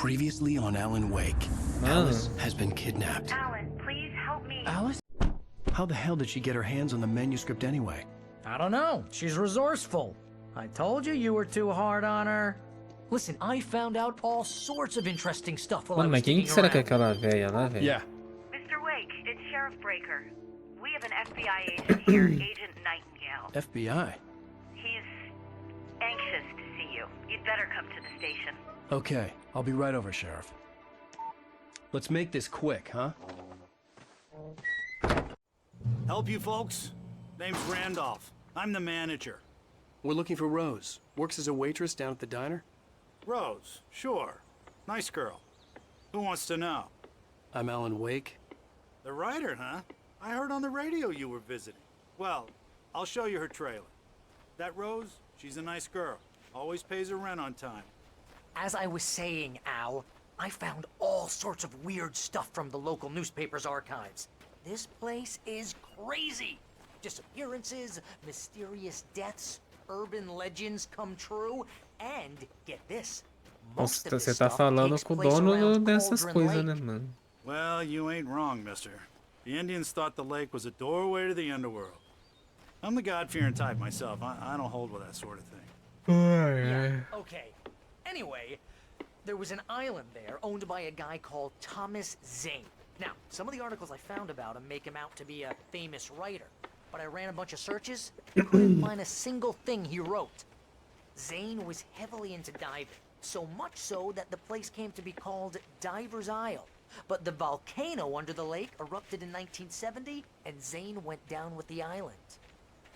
Previously on Alan Wake, Alice has been kidnapped. Alan, please help me. Alice? How the hell did she get her hands on the manuscript anyway? I don't know. She's resourceful. I told you were too hard on her. Listen, I found out all sorts of interesting stuff while I Mano, was mas quem digging que será que é around. aquela velha lá, velho? Yeah. Mr. Wake, it's Sheriff Breaker. We have an FBI agent here, Agent Nightingale. FBI? He's anxious to see you. You'd better come to the station. Okay, I'll be right over, Sheriff. Let's make this quick, huh? Help you folks? Name's Randolph. I'm the manager. We're looking for Rose. Works as a waitress down at the diner. Rose, sure. Nice girl. Who wants to know? I'm Alan Wake. The writer, huh? I heard on the radio you were visiting. Well, I'll show you her trailer. That Rose, she's a nice girl. Always pays her rent on time. As I was saying, Al, I found all sorts of weird stuff from the local newspaper's archives. This place is crazy. Disappearances, mysterious deaths, urban legends come true, and get this. Most Nossa, of this você tá stuff falando takes com o place dono around dessas Cauldron coisas, né, Lake. mano? Well, you ain't wrong, mister. The Indians thought the lake was a doorway to the underworld. I'm the God-fearing type myself. I don't hold with that sort of thing. Yeah, okay. Anyway, there was an island there owned by a guy called Thomas Zane. Now, some of the articles I found about him make him out to be a famous writer, but I ran a bunch of searches, couldn't find a single thing he wrote. Zane was heavily into diving, so much so that the place came to be called Diver's Isle. But the volcano under the lake erupted in 1970, and Zane went down with the island.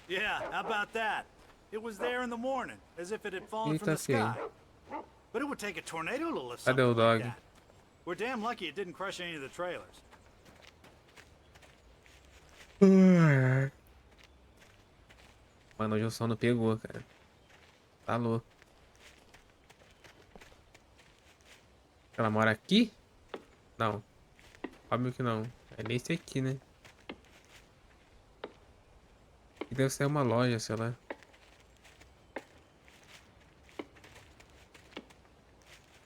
Yeah, how about that? It was there in the morning, as if it had fallen from Eita, the sky. But it would take a tornado to lift Cadê something o like dog? that. We're damn lucky it didn't crush any of the trailers. Mano, hoje o sono pegou, cara. Tá louco. Ela mora aqui? Não. Óbvio que não. É nesse aqui, né? E deve ser uma loja, sei lá.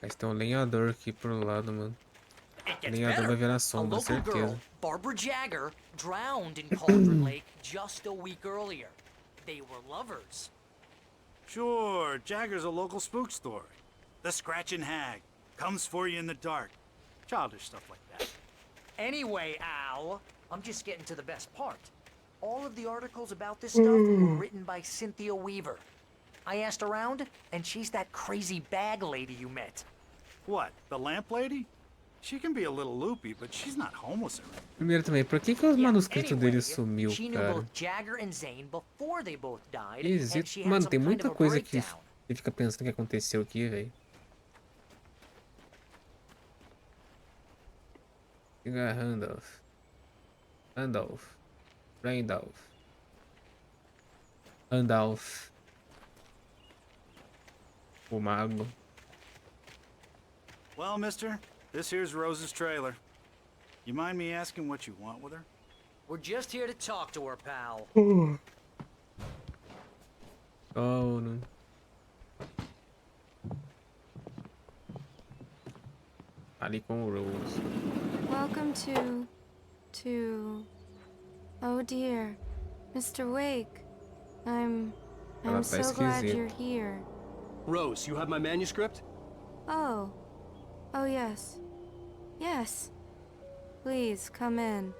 Mas tem um lenhador aqui pro lado, mano. It O gets lenhador vai better. virar A sombra, local girl, certeza. Barbara Jagger, drowned in Cauldron Lake just a week earlier. They were lovers. Sure, Jagger's a local spook story. The Scratching Hag. Comes for you in the dark. Childish stuff like that. Anyway, Al, I'm just getting to the best part. All of the articles about this stuff were written by Cynthia Weaver. I asked around, and she's that crazy bag lady you met. What, the lamp lady? She can be a little loopy, but she's not homeless or anything. Primeiro também, por que os Yeah, manuscritos anyway, dele sumiu, she knew cara? both Jagger and Zane before they both died, and Existe. she had Mano, some tem kind muita of a coisa que breakdown. você fica pensando que aconteceu aqui, velho. Diga Randolph. Randolph. O mago. Well, mister, this here's Rose's trailer. You mind me asking what you want with her? We're just here to talk to her, pal. Oh, não. Ali com o Rose. Welcome to... Oh dear. Mr. Wake. I'm Ela tá so glad esquisita. you're here. Rose, you have my manuscript? Oh. Oh yes. Yes. Please, come in.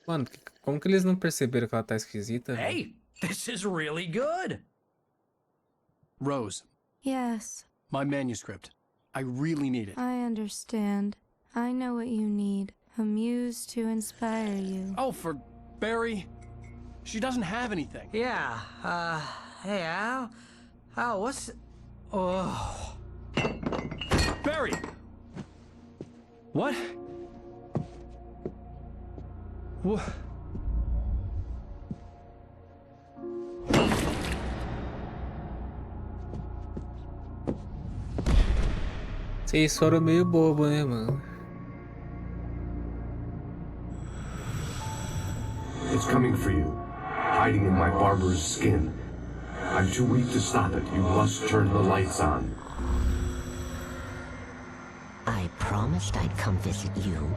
Mano, como que eles não perceberam que ela tá esquisita, velho? Hey, this is really good. Rose, Yes, my manuscript. I really need it. I understand. I know what you need. A muse to inspire you. Oh, for Barry? She doesn't have anything. Yeah, hey, Al? Al, what's... Oh... Barry! What? What? Vocês foram meio bobo, né, mano? It's coming for you, hiding in my barber's skin. I'm too weak to stop it. You must turn the lights on. I promised I'd come visit you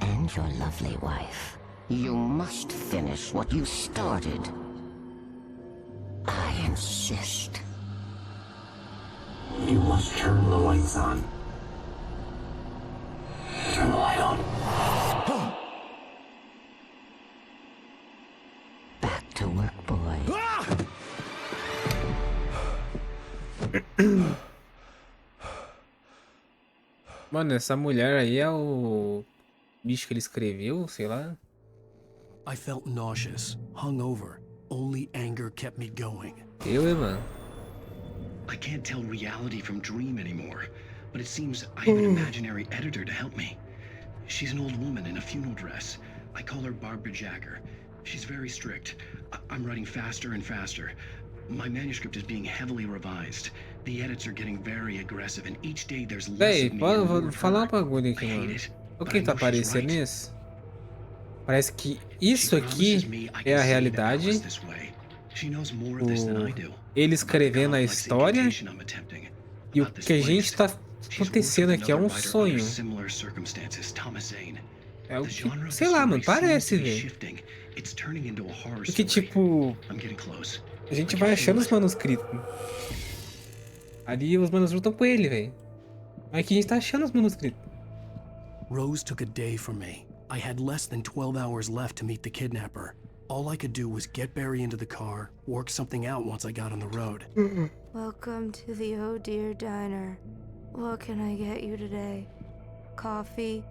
and your lovely wife. You must finish what you started. I insist. You must turn the lights on. Turn the light on. Back to work, boy. Mano, essa mulher aí é o bicho que ele escreveu, sei lá. I felt nauseous, hungover. Only anger kept me going. Mano. I can't tell reality from dream anymore, but it seems I have an imaginary editor to help me. She's an old woman in a funeral dress. I call her Barbara Jagger. She's very strict. I'm writing faster and faster. My manuscript is being heavily revised. The edits are getting very aggressive, and each day there's less Véi, of me and more vou of falar um her. bagulho I aqui, hate mano. it, O but que I tá know she's aparecendo right. nisso? Parece que isso She promises aqui me I é can a save realidade. Alice this way. She knows more of this than I do. Ele escrevendo a About the história complex incantation I'm attempting. e o About this que a gente place. tá She's worked acontecendo with aqui é another um writer sonho. under similar circumstances, Thomas Zane. É o The que, genre of sei the lá, mano, story seems parece, to be velho. shifting. It's turning into a horror Porque, story. tipo, I'm getting close. a gente I vai can achando feel os it. manuscritos. Ali os manuscritos estão com ele, velho. Aqui a gente tá achando os manuscritos. Rose took a day from me. I had less than 12 hours left to meet the kidnapper. All I could do was get Barry into the car, work something out once I got on the road. Welcome to the Oh Dear Diner. What can I get you today? Coffee?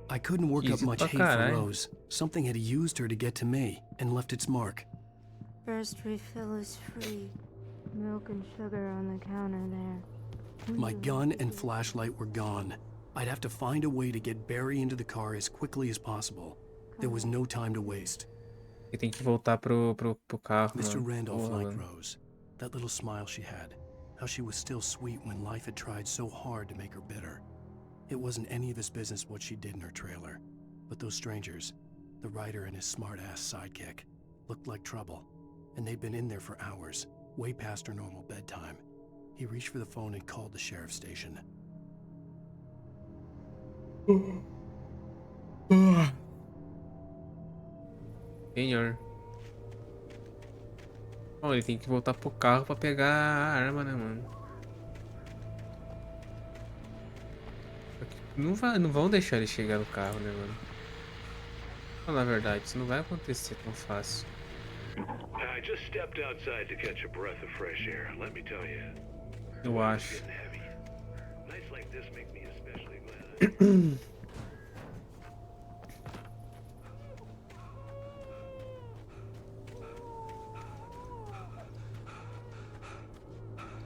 I couldn't work up Easy much pra hate for caralho. Rose. Something had used her to get to me and left its mark. First refill is free. Milk and sugar on the counter there. My gun and flashlight were gone. I'd have to find a way to get Barry into the car as quickly as possible. There was no time to waste. E tem que voltar pro carro, Mr. mano. Randolph Porra, liked mano. Rose. That little smile she had. How she was still sweet when life had tried so hard to make her bitter. It wasn't any of his business what she did in her trailer. But those strangers, the writer and his smart-ass sidekick, looked like trouble. And they'd been in there for hours, way past her normal bedtime. He reached for the phone and called the sheriff's station. Senhor. Bom, ele tem que voltar pro carro pra pegar a arma, né, mano? Não vão deixar ele chegar no carro, né, mano? Fala a verdade, isso não vai acontecer tão fácil. I just stepped outside to catch a breath of fresh air. Let me tell you. Eu acho. Getting heavy. Nights like this make me especially glad.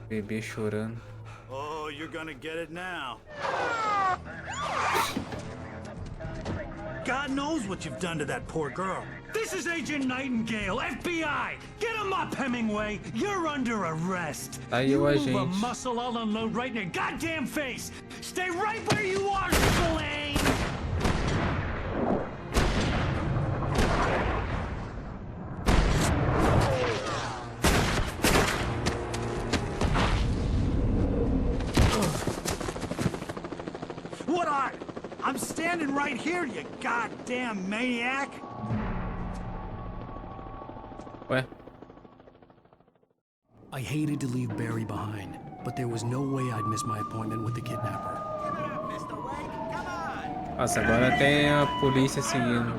Bebê chorando. Oh, you're gonna get it now. God knows what you've done to that poor girl. This is Agent Nightingale, FBI! Get him up, Hemingway! You're under arrest! Tá aí You o move a agente. muscle, I'll unload right in your goddamn face! Stay right where you are, Spillane! What are you? I'm standing right here, you goddamn maniac! Ué? I hated to leave Barry behind, but there was no way I'd miss my appointment with the kidnapper. Nossa, agora tem a polícia seguindo.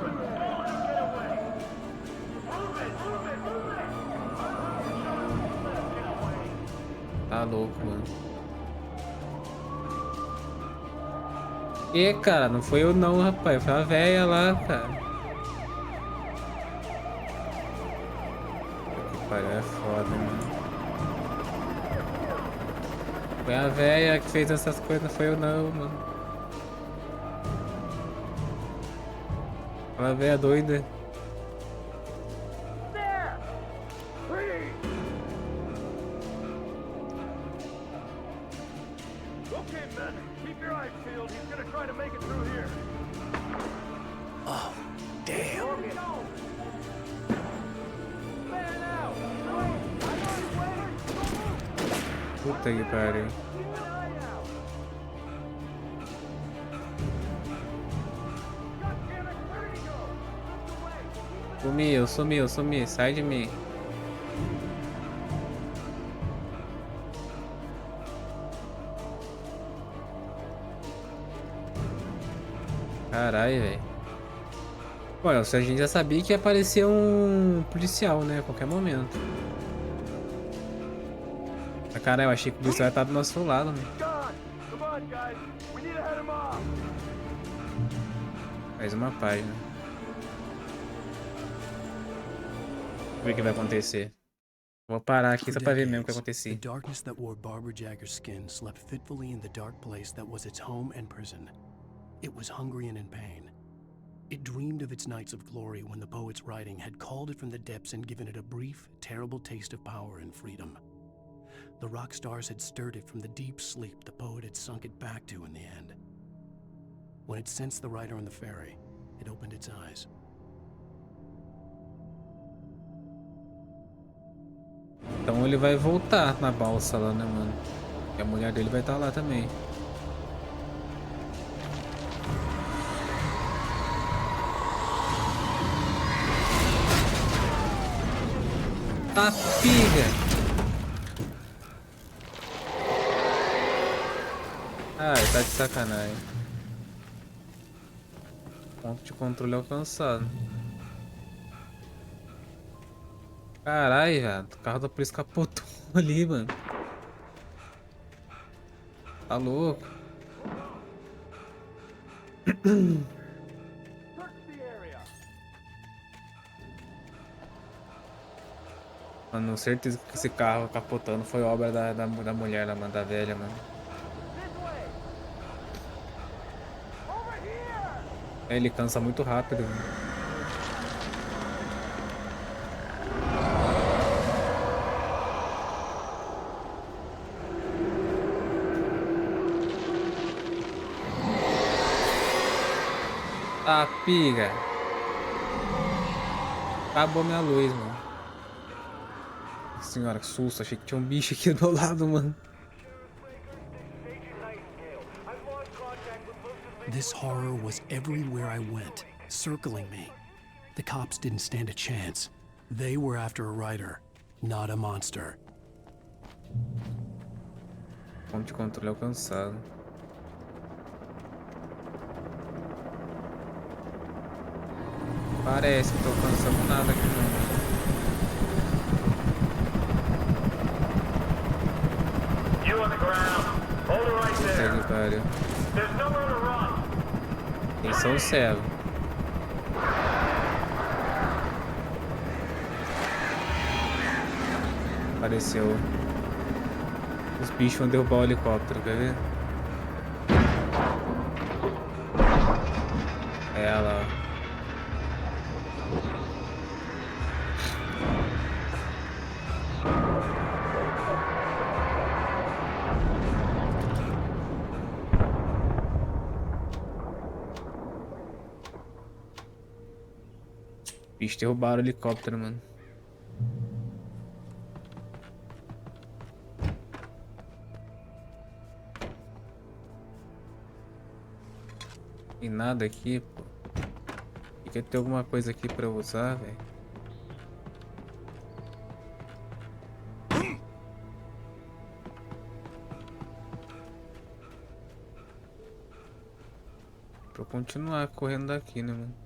Tá louco, mano. E cara, não foi eu não, rapaz. Foi a véia lá, cara. Que pariu, é foda, mano. Foi a véia que fez essas coisas, não foi eu não, mano. Aquela véia doida. Okay, men, keep your eyes peeled. He's gonna try to make it through here. Oh, damn. Puta que pariu. Sumi, sai de mim. Caralho, velho. Bom, a gente já sabia que ia aparecer um policial, né? A qualquer momento. Mas, cara, eu achei que o policial ia estar do nosso lado, mano. Mais uma página. Vamos ver o que vai acontecer. Vou parar aqui só pra ver mesmo o que vai acontecer. The darkness that wore Barbara Jagger's skin slept fitfully in the dark place that was its home and prison. It was hungry and in pain. It dreamed of its nights of glory when the poet's writing had called it from the depths and given it a brief, terrible taste of power and freedom. The rock stars had stirred it from the deep sleep the poet had sunk it back to in the end. When it sensed the writer on the ferry, it opened its eyes. Então ele vai voltar na balsa lá, né, mano? E a mulher dele vai estar lá também. Tá, filha! Ai, tá de sacanagem. Ponto de controle alcançado. Caralho, velho. O carro da polícia capotou ali, mano. Tá louco. Mano, certeza que esse carro capotando foi obra da mulher lá, mano, da velha, mano. Ele cansa muito rápido, mano. Ah, piga. Acabou minha luz, mano. Senhora, que susto. Achei que tinha um bicho aqui do meu lado, mano. This horror was everywhere I went, circling me. The cops didn't stand a chance. They were after a writer, not a monster. Ponto de controle alcançado. Parece que tô alcançando nada aqui, não. Eles são cegos. Apareceu. Os bichos vão derrubar o helicóptero, quer ver? É ela, ó. Bicho, derrubaram o helicóptero, mano. Tem nada aqui, pô. Quer ter alguma coisa aqui pra eu usar, velho? Pra eu continuar correndo daqui, né, mano?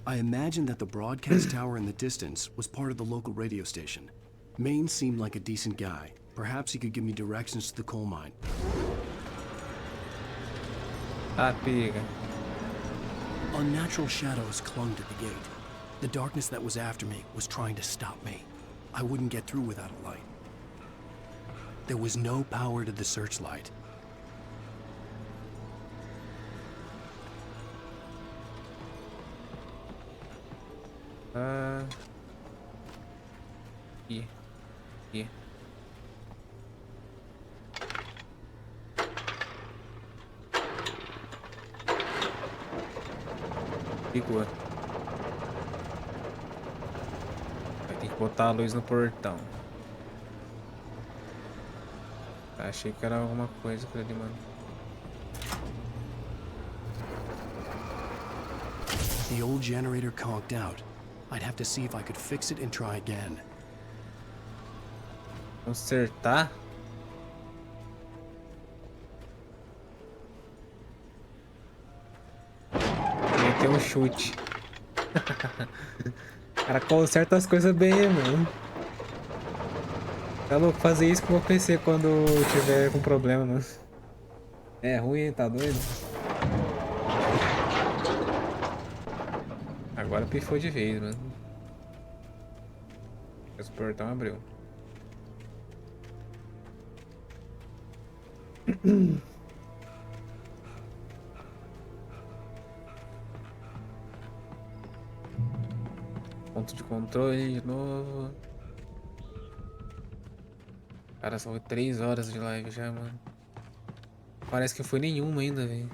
I imagined that the broadcast tower in the distance was part of the local radio station. Maine seemed like a decent guy. Perhaps he could give me directions to the coal mine. Ah, pega. Unnatural shadows clung to the gate. The darkness that was after me was trying to stop me. I wouldn't get through without a light. There was no power to the searchlight. Aqui. Ficou. Vai ter que botar a luz no portão. Achei que era alguma coisa por ali, mano. The old generator conked out. I'd have to see if I could fix it and try again. Consertar? Tem um chute. O cara conserta as coisas bem, mano. Tá louco fazer isso com o meu PC quando tiver com problema, mano. É ruim, tá doido? Agora pifou de vez, mano. Esse portão abriu. Ponto de controle de novo. Cara, só foi 3 horas de live já, mano. Parece que foi nenhuma ainda, velho.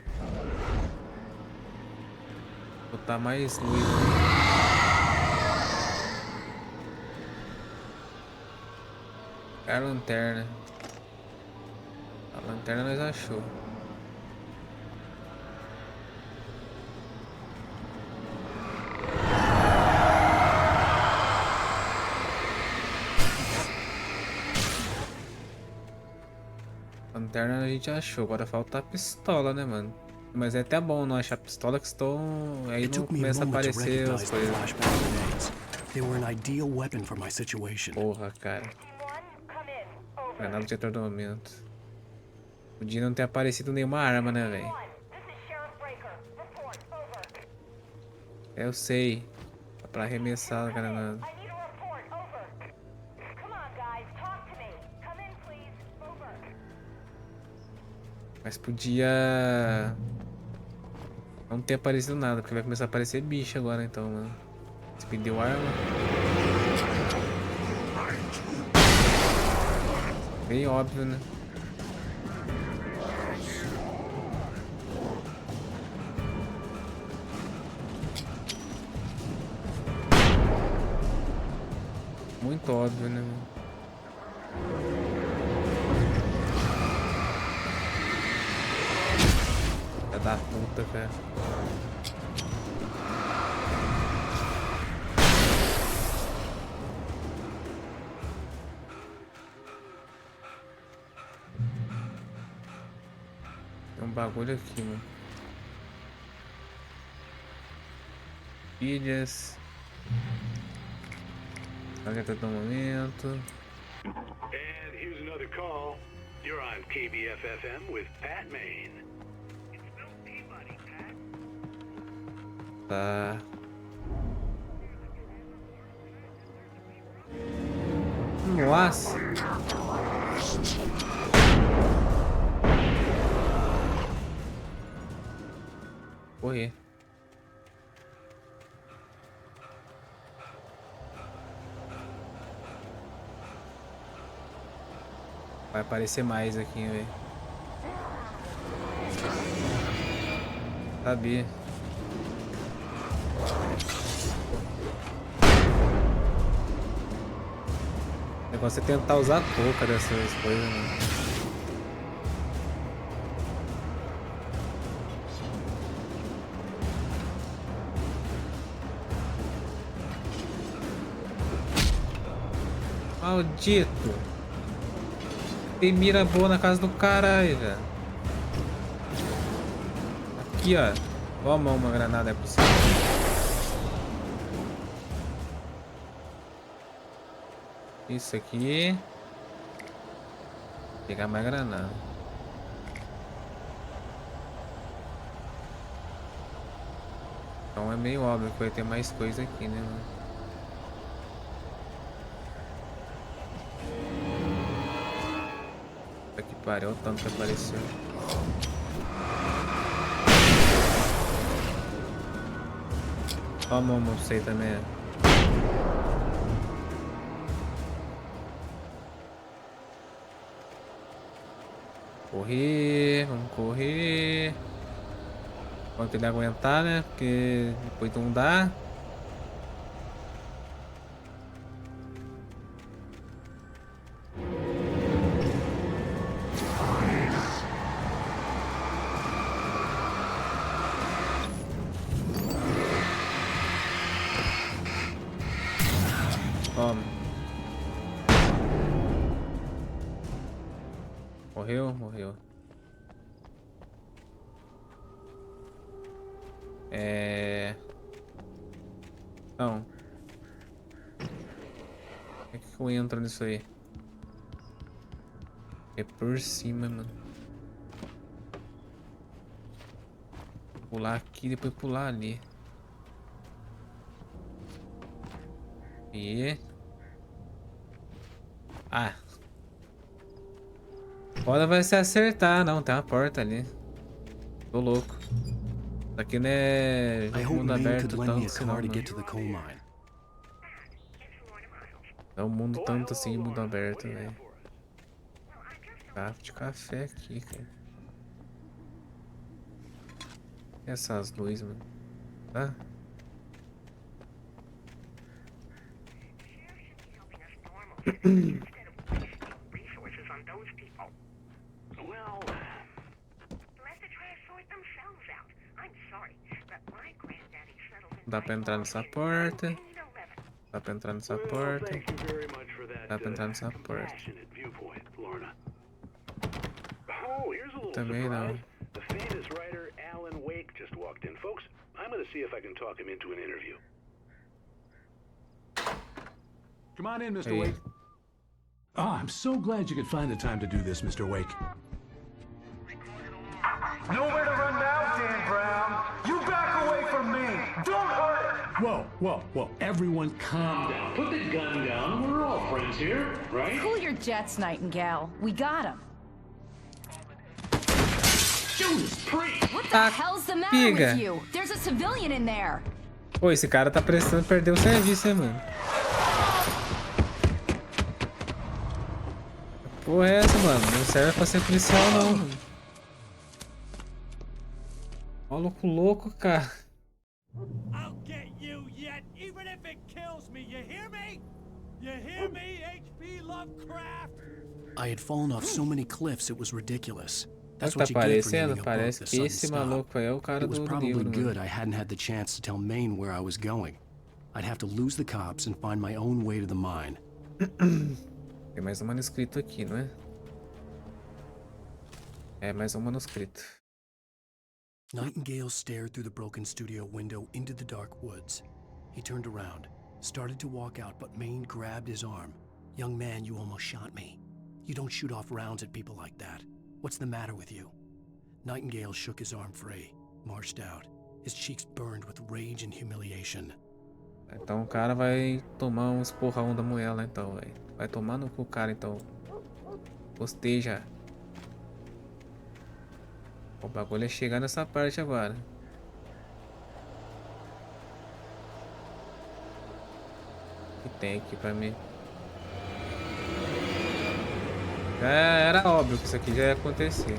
Vou botar mais luz. A lanterna. A lanterna nós achou. Lanterna a gente achou, agora falta a pistola, né, mano? Mas é até bom não achar pistola que estão... Aí não começa a aparecer as coisas. Porra, cara. Granada de atordoamento. Podia não ter aparecido nenhuma arma, né, velho? Eu sei. Dá pra arremessar a granada. Mas podia não ter aparecido nada, porque vai começar a aparecer bicho agora então, mano. Se pediu arma. Bem óbvio, né? Muito óbvio, né, mano? Da puta, cara. Tem um bagulho aqui, mano. Pilhas. Alerta do momento. And here's another call. You're on KBFFM with Pat Maine. Tá. Nossa. Correr. Vai aparecer mais aqui, velho. Sabia. O negócio é tentar usar a touca dessas coisas, né? Maldito! Tem mira boa na casa do caralho, velho. Aqui, ó. Toma uma granada, é possível. Isso aqui. Vou pegar mais granada. Então é meio óbvio que vai ter mais coisa aqui, né, mano? Puta que pariu, o tanto que apareceu. Toma, não sei também. Correr, vamos correr. Quanto ele aguentar, né? Porque depois não dá. Morreu? Morreu. Não. Como é que eu entro nisso aí? É por cima, mano. Pular aqui, depois pular ali. E... Ah. Foda vai se acertar, não. Tem uma porta ali. Tô louco. Isso aqui não é I jogo hope mundo Maine aberto could lend me tanto a assim, car não, to mano. get to the coal mine. É um mundo tanto assim, mundo aberto, velho. Garrafa de café aqui, cara. E essas luzes, mano. Tá? Dá pra entrar nessa porta. Dá pra entrar nessa porta. Dá pra entrar nessa porta. Oh, here's a little Também surprise. não. The famous writer Alan Wake just walked in. Folks, I'm gonna see if I can talk him into an interview. Come on in, Mr. Hey. Wake. Oh, I'm so glad you could find the time to do this, Mr. Wake. Nowhere to run now, Dan Brown. You back away from me. Don't hurt it. Whoa, whoa, whoa. Everyone calm down. Put the gun down. We're all friends here, right? Cool your jets, Nightingale. We got him. Judas Priest! What the hell's the matter with you? There's a civilian in there. Pô, esse cara tá precisando perder o serviço, hein, mano. Que porra é essa, mano? Não serve pra ser policial, não, mano. Maluco louco, cara. I'll get you yet, even if it kills me. You hear me? You hear me, H.P. Lovecraft? I had fallen off so many cliffs it was ridiculous. That's Tá what you get for parecendo? naming a book Parece the que sudden esse stop. maluco aí é o cara It was do probably livro, good mano. I hadn't had the chance to tell Maine where I was going. I'd have to lose the cops and find my own way to the mine. Tem mais um manuscrito aqui, não é? É, mais um manuscrito. Nightingale stared through the broken studio window into the dark woods. He turned around, started to walk out, but Maine grabbed his arm. "Young man, you almost shot me. You don't shoot off rounds at people like that. What's the matter with you?" Nightingale shook his arm free, marched out. His cheeks burned with rage and humiliation. Então o cara vai tomar um esporrão da mulher lá, então, velho. Vai tomar no cu o cara, então. Gostei já. O bagulho é chegar nessa parte agora. O que tem aqui pra mim? Era óbvio que isso aqui já ia acontecer.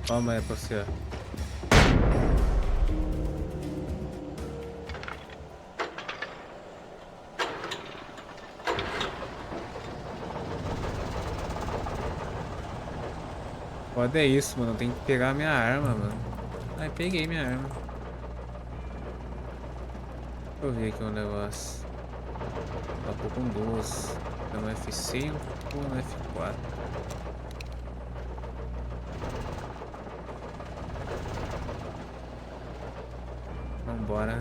Toma aí pra você. Foda é isso, mano. Eu tenho que pegar minha arma, mano. Ai, peguei minha arma. Deixa eu ver aqui um negócio. Tô com duas. Tá no F5 ou no F4? Vambora.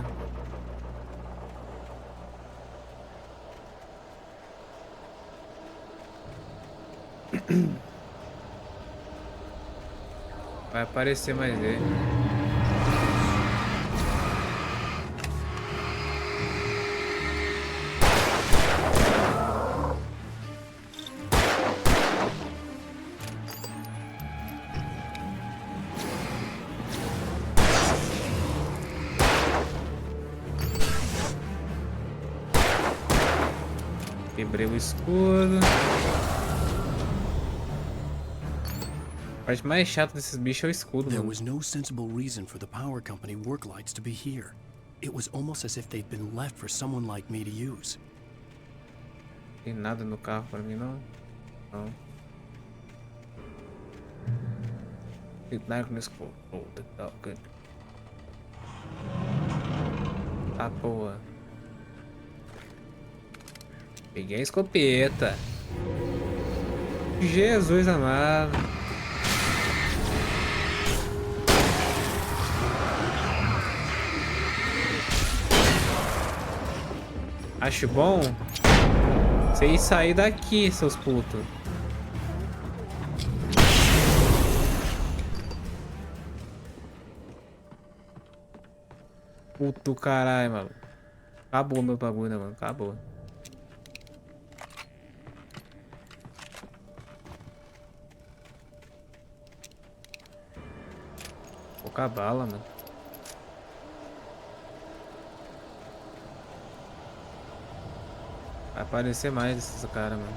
Vai aparecer mais ele. Quebrei o escudo. A parte mais chata desses bichos é o escudo, There mano. was no sensible reason for the power company work lights to be here. It was almost as if they'd been left for someone like me to use. Tem nada no carro pra mim, não? Não. The darkness cold. Oh, the dark. Tá, porra. Peguei a escopeta. Jesus amado. Acho bom vocês sair daqui, seus putos. Puto caralho, mano. Acabou meu bagulho, né, mano? Acabou. Pouca bala, mano. Vai aparecer mais esses caras, mano.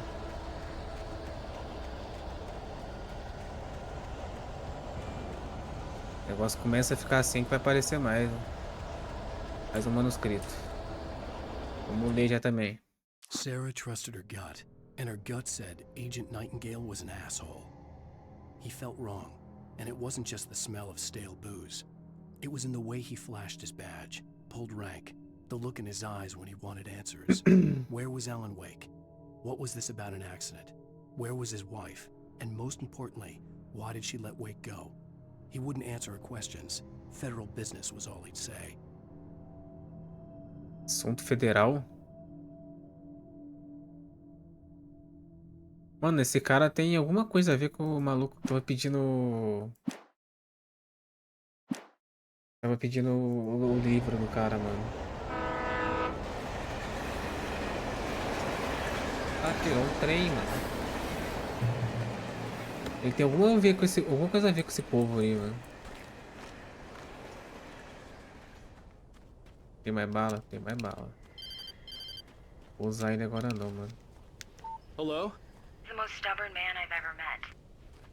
O negócio começa a ficar assim que vai aparecer mais, né? Mais um manuscrito. Vamos ler já também. Sarah trusted her gut, and her gut said Agent Nightingale was an asshole. He felt wrong, and it wasn't just the smell of stale booze. It was in the way he flashed his badge, pulled rank, the look in his eyes when he wanted answers. Where was Alan Wake? What was this about an accident? Where was his wife? And most importantly, why did she let Wake go? He wouldn't answer her questions. Federal business was all he'd say. Assunto federal? Mano, esse cara tem alguma coisa a ver com o maluco que tava pedindo... Tava pedindo o livro do cara, mano. Ah, pegou um trem, mano. Ele tem alguma coisa a ver com esse povo aí, mano. Tem mais bala? Tem mais bala. Vou usar ele agora não, mano. Hello? The most stubborn man I've ever met.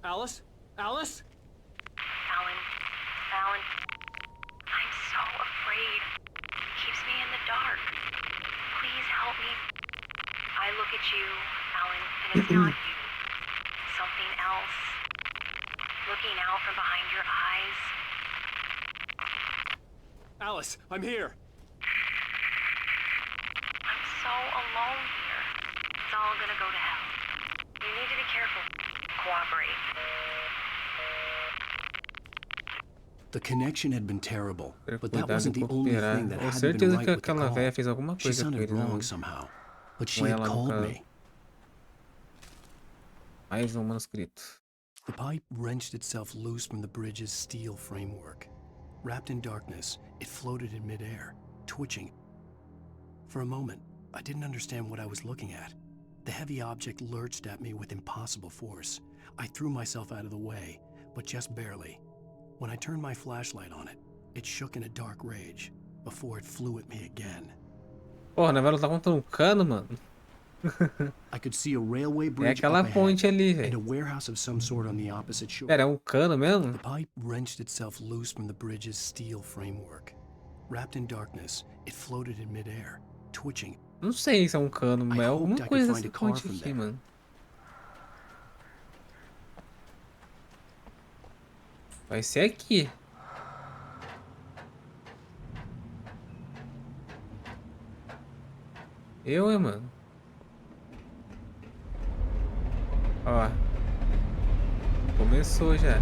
Alice? Alice? Alan. Alan. I'm so afraid. He keeps me in the dark. Please help me. I look at you, Alan, and it's not you. Something else. Looking out from behind your eyes. Alice, I'm here. I'm so alone here. It's all gonna go to hell. You need to be careful. Cooperate. The connection had been terrible, but that Cuidado wasn't em the only cooperar. thing that Com hadn't been certeza right que with the aquela call. véia fez alguma She coisa com sounded ele, wrong né? somehow, but she Com had ela called nunca... me. Mais um manuscrito. The pipe wrenched itself loose from the bridge's steel framework. Wrapped in darkness, it floated in midair, twitching. For a moment, I didn't understand what I was looking at. The heavy object lurched at me with impossible force. I threw myself out of the way, but just barely. When I turned my flashlight on it, it shook in a dark rage, before it flew at me again. Porra, na verdade, tá contra um cano, mano. I could see a railway É bridge aquela up ahead, ponte ali, and a velho. warehouse of some sort on the opposite shore. Pera, é um cano mesmo? The pipe wrenched itself loose from the bridge's steel framework. Wrapped in darkness, it floated in midair, twitching. Não sei se é um cano, mas é alguma I coisa could find dessa a car ponte from aqui, there. mano. Vai ser aqui. Mano. Ó. Começou já.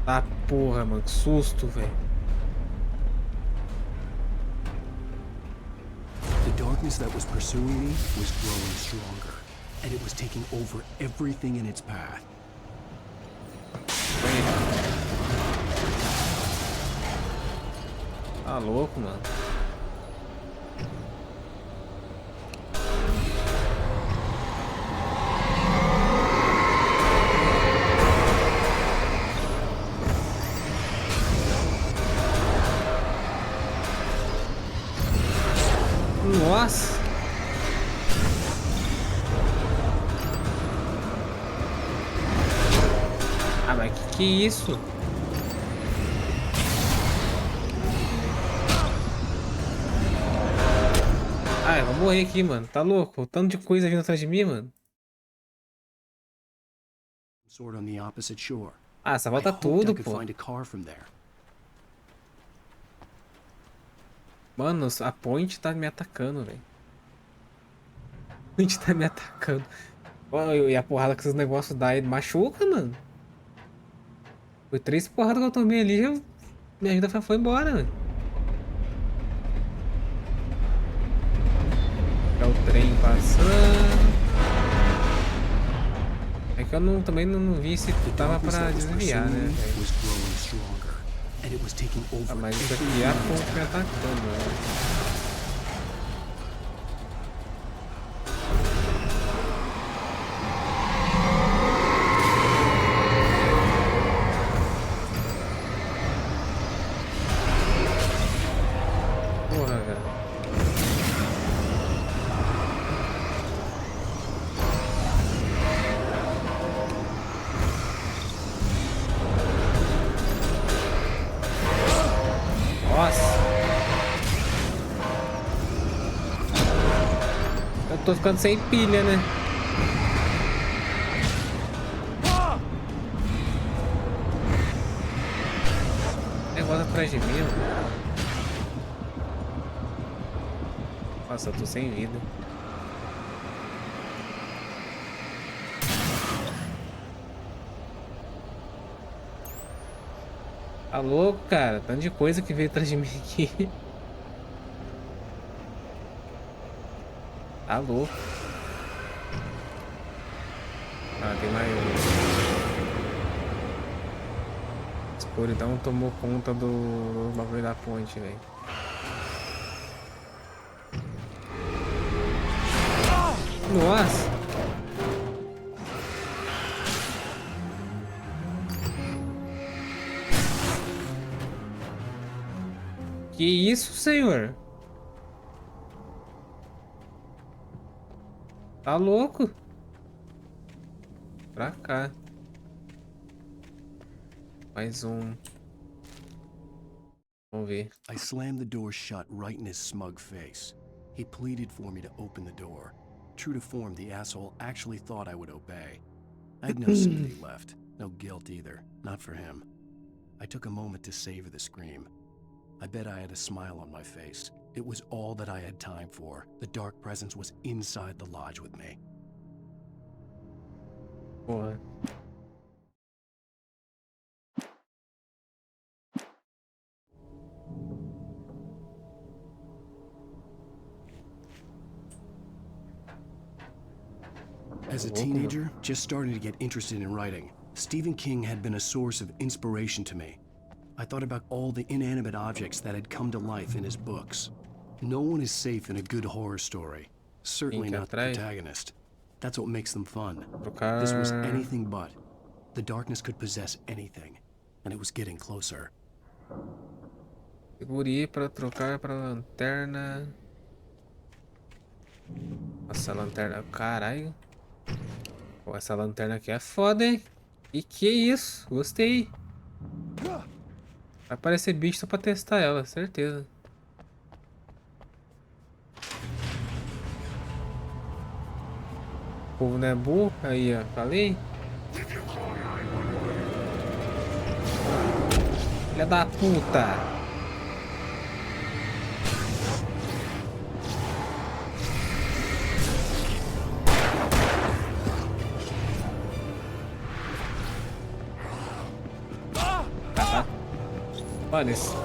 Ah, porra, mano. Que susto, velho. The darkness that was pursuing me was growing stronger, and it was taking over everything in its path. Tá louco, mano. Nossa. Ah, mas que é isso? Ah, eu vou morrer aqui, mano. Tá louco? O tanto de coisa vindo atrás de mim, mano. Sort on the opposite shore. Ah, essa I volta hoped tudo, I could pô. find a car from there. Mano, a ponte tá me atacando, velho. A ponte tá me atacando. Ó, e a porrada que esses negócios dá aí machuca, mano. Foi 3 porradas que eu tomei ali, minha vida foi embora, velho. É o trem passando. É que eu também não vi se tava pra desviar, né, velho? Ah, mas isso aqui é a ponte me atacando, velho. Tô ficando sem pilha, né? Negócio atrás de mim, mano. Nossa, eu tô sem vida. Tá louco, cara? Tanto de coisa que veio atrás de mim aqui. Tá louco. Ah, tem mais um. A escuridão tomou conta do bagulho da ponte, velho. Nossa! Que isso, senhor? Tá louco? Pra cá. Mais um. Vamos ver. I slammed the door shut right in his smug face. He pleaded for me to open the door. True to form, the asshole actually thought I would obey. I had no sympathy left. No guilt either. Not for him. I took a moment to savor the scream. I bet I had a smile on my face. It was all that I had time for. The dark presence was inside the lodge with me. Porra. As a teenager, just starting to get interested in writing, Stephen King had been a source of inspiration to me. I thought about all the inanimate objects that had come to life in his books. No one is safe in a good horror story. Certainly not the protagonist. That's what makes them fun. This was anything but. The darkness could possess anything, and it was getting closer. Segure para trocar para lanterna. Nossa, a lanterna. Caralho. Pô, essa lanterna aqui é foda, hein? E que isso? Gostei. Vai aparecer bicho só pra testar ela, certeza. O povo não é burro. Aí, ó. Falei. Filha da puta. Olha isso.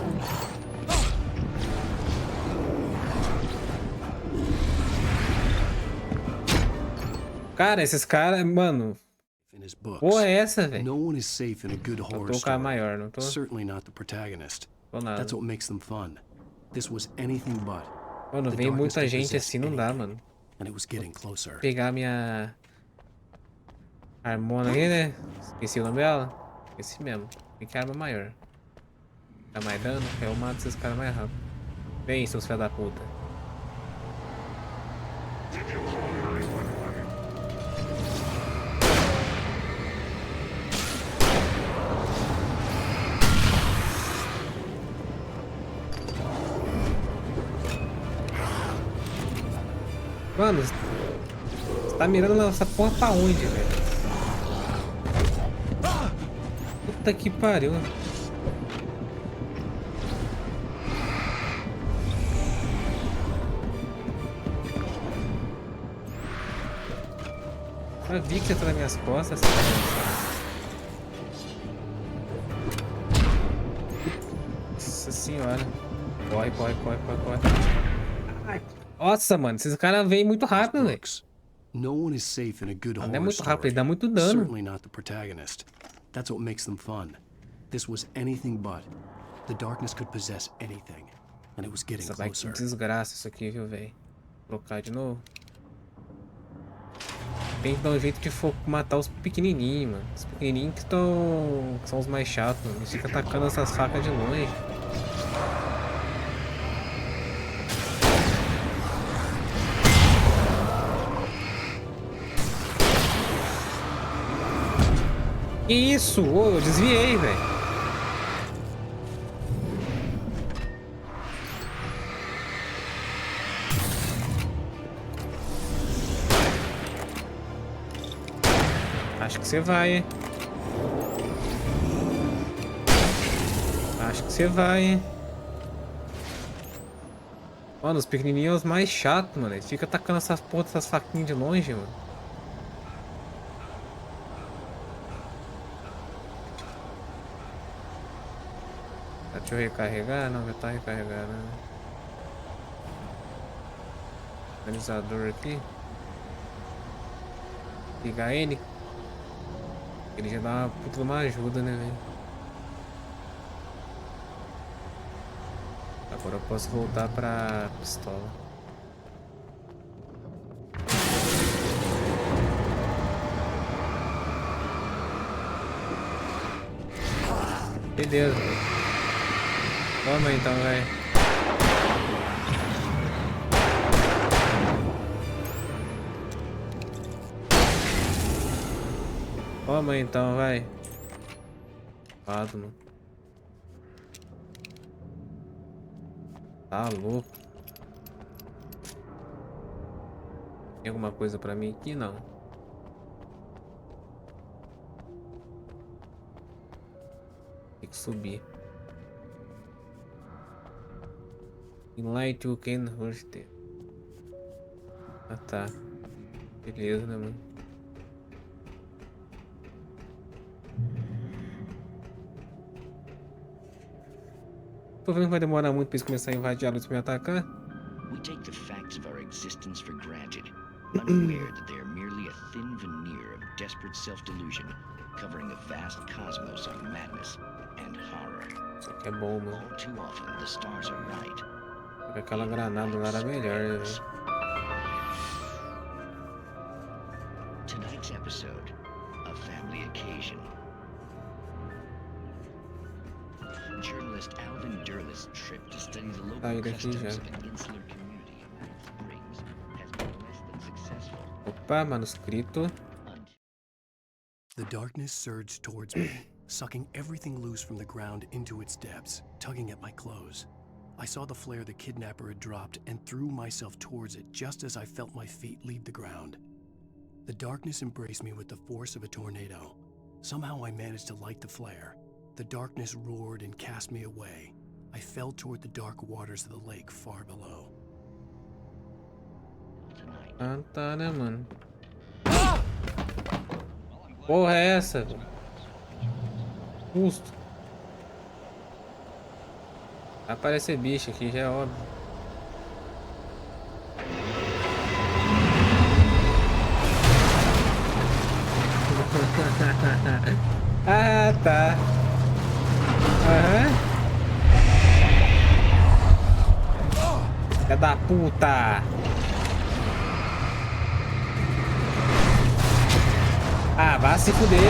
Cara, esses caras, mano. Porra, é essa, velho? Eu tô com a maior, não tô? Tô nada. Mano, vem muita gente assim, não dá, mano. Vou pegar minha Harmona aí, né? Esqueci o nome dela. Esse mesmo. Tem que arma maior. Dá mais dano, eu mato esses caras mais rápido. Vem, seus filhos da puta. Mano, você tá mirando essa porra pra onde, velho? Puta que pariu. Eu vi que você tá nas minhas costas. Nossa senhora. Corre, corre, corre, corre, corre. Ai. Nossa, mano, esses caras vêm muito rápido, velho. No one is safe in a good Não é horror muito rápido, ele story. dá muito dano. Certainly not the protagonist. That's what makes them fun. This was anything but. The darkness could possess anything, and it was getting Nossa, vai que closer. desgraça isso aqui, viu, velho? Vou trocar de novo. Tem que dar um jeito de matar os pequenininhos, mano. Os pequenininhos que são os mais chatos, mano. Eles ficam atacando essas facas de longe. Que isso? Ô, eu desviei, velho. Acho que você vai, hein? Acho que você vai, hein? Mano, os pequenininhos são os mais chatos, mano. Eles ficam atacando essas porra dessas faquinhas de longe, mano. Deixa eu recarregar? Não, já tá recarregado, né? Organizador aqui. Ligar ele. Ele já dá uma puta de uma ajuda, né, velho? Agora eu posso voltar pra pistola. Beleza. Toma então, velho. Toma então, vai. Lado, mano. Tá louco. Tem alguma coisa pra mim aqui? Não. Tem que subir. In light you can hurt it. Ah tá. Beleza, né, mano? Tô vendo que vai demorar muito pra eles começarem a invadir a luz pra me atacar. We take the facts of our existence for granted, unaware that they are merely a thin veneer of desperate self-delusion, covering a vast cosmos of madness and horror. Isso aqui é bom, mano. All too often, the stars are right. Aquela granada lá era melhor, né, velho? Tonight's episode, a family occasion. Journalist Alvin Derleth's trip to study the local customs of an insular community in Mount Springs has been less than successful. Opa, manuscrito. The darkness surged towards me, sucking everything loose from the ground into its depths, tugging at my clothes. I saw the flare the kidnapper had dropped and threw myself towards it just as I felt my feet leave the ground. The darkness embraced me with the force of a tornado. Somehow I managed to light the flare. The darkness roared and cast me away. I fell toward the dark waters of the lake far below. Ah, tá, né, mano? Porra é essa, velho? Custo. Vai aparecer bicho aqui, já é óbvio. Ah, tá. Aham. Filha da puta. Ah, vá se fuder.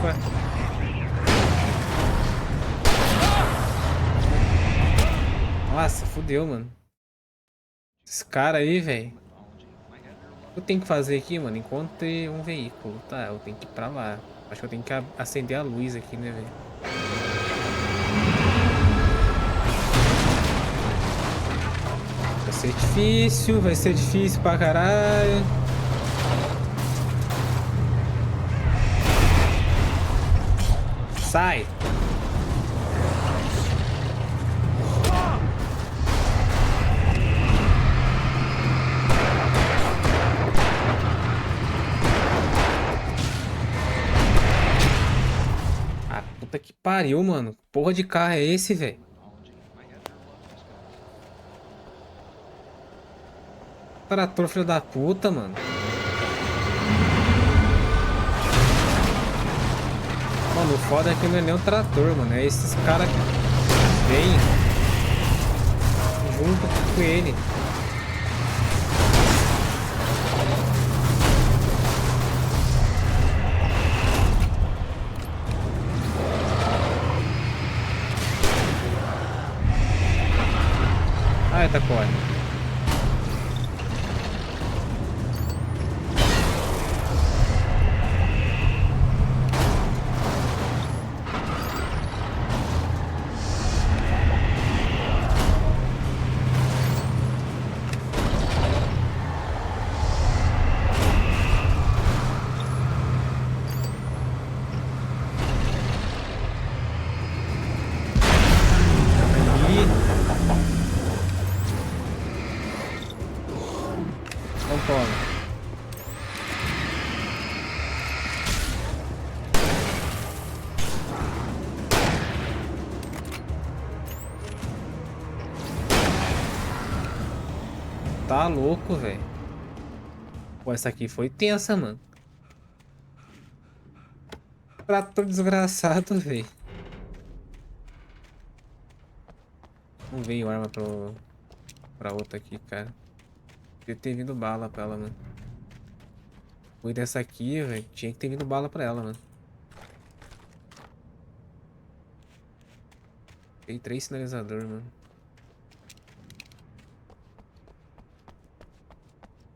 Corre. Nossa, fudeu, mano. Esse cara aí, velho. O que eu tenho que fazer aqui, mano? Encontre um veículo. Tá, eu tenho que ir pra lá. Acho que eu tenho que acender a luz aqui, né, velho? Vai ser difícil pra caralho. Sai! Ah, puta que pariu, mano. Porra de carro é esse, velho? Trator, filho da puta, mano. Mano, o foda é que não é nem um trator, mano. É esses caras que vêm junto com ele. Ah, tá correndo. Não toma. Tá louco, velho. Pô, essa aqui foi tensa, mano. Trator desgraçado, velho. Não veio arma pra outra aqui, cara. Podia ter vindo bala pra ela, mano. Foi dessa aqui, velho. Tinha que ter vindo bala pra ela, mano. Tem 3 sinalizadores, mano.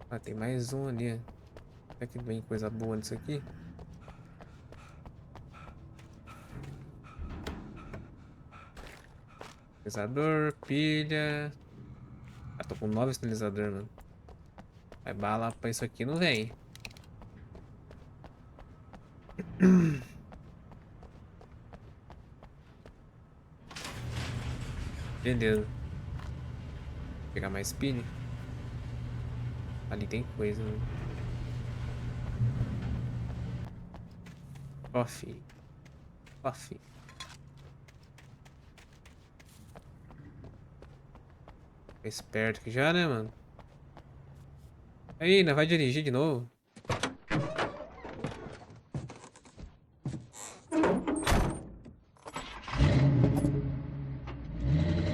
Ah, tem mais um ali. Será que vem coisa boa nisso aqui? Sinalizador, pilha. Ah, tô com 9 sinalizadores, mano. Vai bala pra isso aqui, não vem. Beleza. Vou pegar mais pilha. Ali tem coisa, mano. Coffee. Coffee. Fica esperto aqui já, né, mano? Aí, ainda vai dirigir de novo?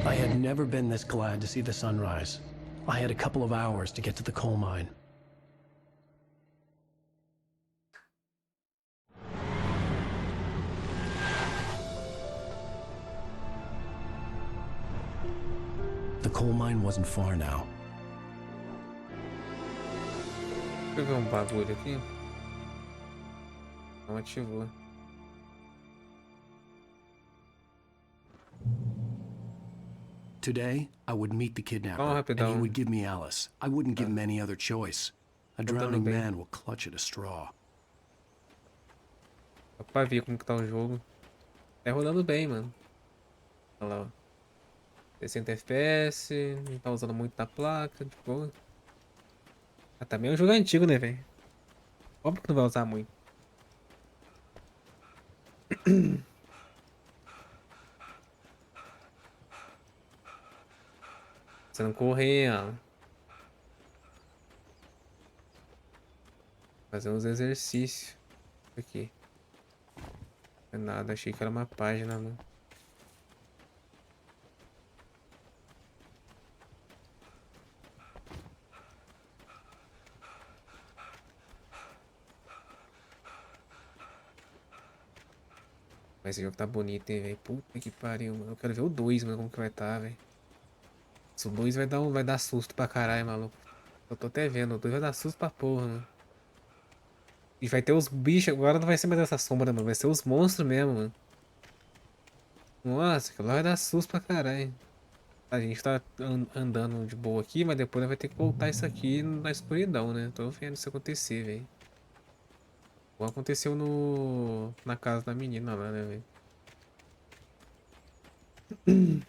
I had never been this glad to see the sunrise. I had a couple of hours to get to the coal mine. The coal mine wasn't far now. Deixa eu ver um bagulho aqui. Não ativou. Today, I would meet the kidnapper, and he rapidão. would give me Alice. I wouldn't give him any other choice. A drowning man will clutch at a straw. Só pra ver como que tá o jogo. Tá rodando bem, mano. Olha lá, ó. 60 FPS, não tá usando muito da placa, de boa. Ah, também é um jogo antigo, né, velho? Óbvio que não vai usar muito. Você não correr, ó. Fazer uns exercícios. Aqui. Não é nada, achei que era uma página, mano. Mas esse jogo tá bonito, hein, velho. Puta que pariu, mano. Eu quero ver o 2, mano, como que vai estar, velho. O 2 vai dar susto pra caralho, maluco. Eu tô até vendo, o 2 vai dar susto pra porra, mano. E vai ter os bichos, agora não vai ser mais essa sombra, mano. Vai ser os monstros mesmo, mano. Nossa, aquilo lá vai dar susto pra caralho. A gente tá andando de boa aqui, mas depois vai ter que voltar isso aqui na escuridão, né? Tô vendo isso acontecer, velho. Igual aconteceu na casa da menina lá, né, velho?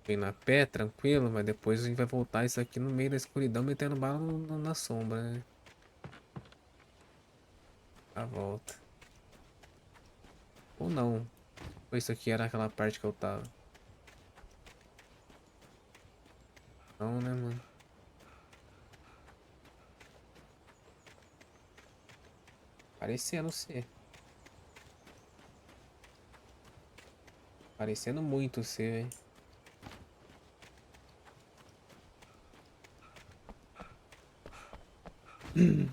Vem na pé, tranquilo, mas depois a gente vai voltar isso aqui no meio da escuridão, metendo bala na sombra, né? A volta. Ou não. Ou isso aqui era aquela parte que eu tava. Não, né, mano? Parecendo ser. Parecendo muito ser, velho.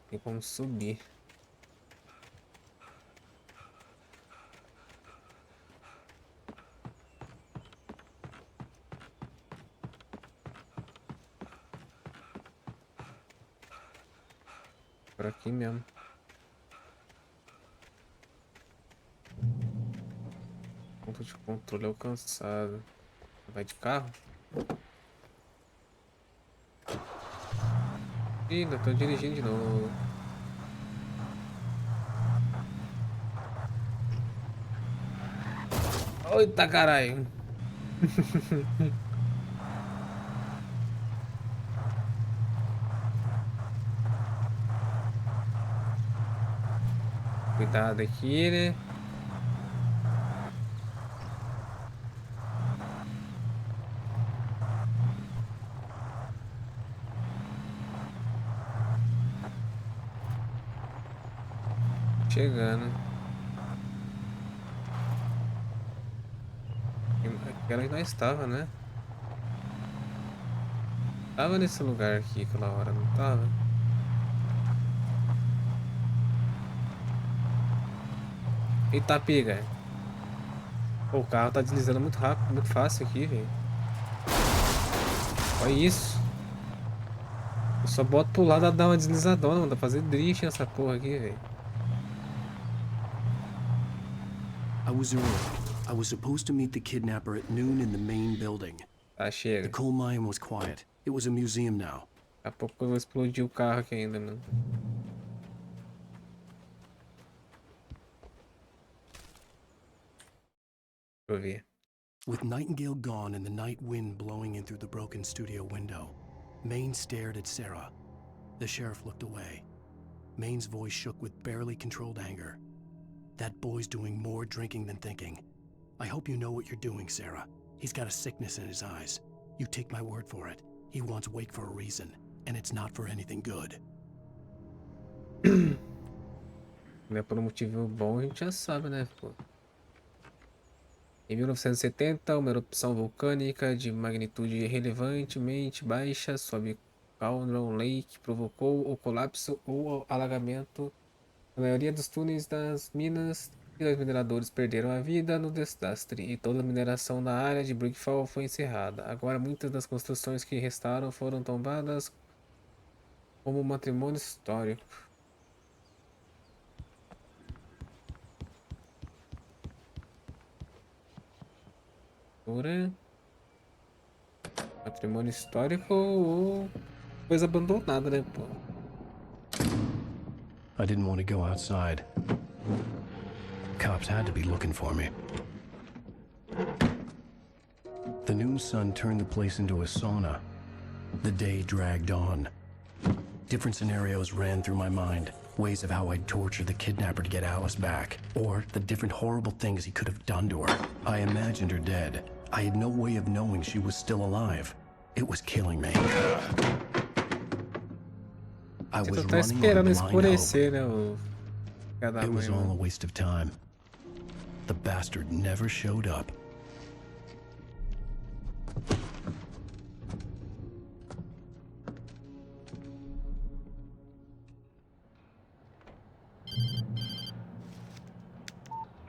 Tem como subir. Por aqui mesmo. Ponto de controle alcançado. Vai de carro? Ih, ainda tô dirigindo de novo. Eita caralho. Cuidado aqui, né? Chegando. Aquela que nós estava, né? Tava nesse lugar aqui aquela hora, não tava? Eita, pega. Pô, o carro tá deslizando muito rápido, muito fácil aqui, velho. Olha isso. Eu só boto pro lado e dá uma deslizadona, mano. Dá pra fazer drift nessa porra aqui, velho. I was early. I was supposed to meet the kidnapper at noon in the main building. Tá, chega. The coal mine was quiet. It was a museum now. Daqui a pouco eu vou explodir o carro aqui ainda, mano. Deixa eu ver. With Nightingale gone and the night wind blowing in through the broken studio window, Maine stared at Sarah. The sheriff looked away. Maine's voice shook with barely controlled anger. That boy's doing more drinking than thinking. I hope you know what you're doing, Sarah. He's got a sickness in his eyes. You take my word for it. He wants Wake for a reason, and it's not for anything good. Não é por um motivo bom, a gente já sabe, né, pô. Em 1970, uma erupção vulcânica de magnitude relevantemente baixa sob Cauldron Lake provocou o colapso ou alagamento da maioria dos túneis das minas e os mineradores perderam a vida no desastre e toda a mineração na área de Brickfall foi encerrada. Agora muitas das construções que restaram foram tombadas como um patrimônio histórico. Patrimônio histórico ou coisa abandonada, né, pô? I didn't want to go outside. Cops had to be looking for me. The noon sun turned the place into a sauna. The day dragged on. Different scenarios ran through my mind. Ways of how I'd torture the kidnapper to get Alice back. Or the different horrible things he could have done to her. I imagined her dead. I had no way of knowing she was still alive. It was killing me. I was Tá running esperando on blind hope. escurecer, né, o It was all a waste of time. The bastard never showed up.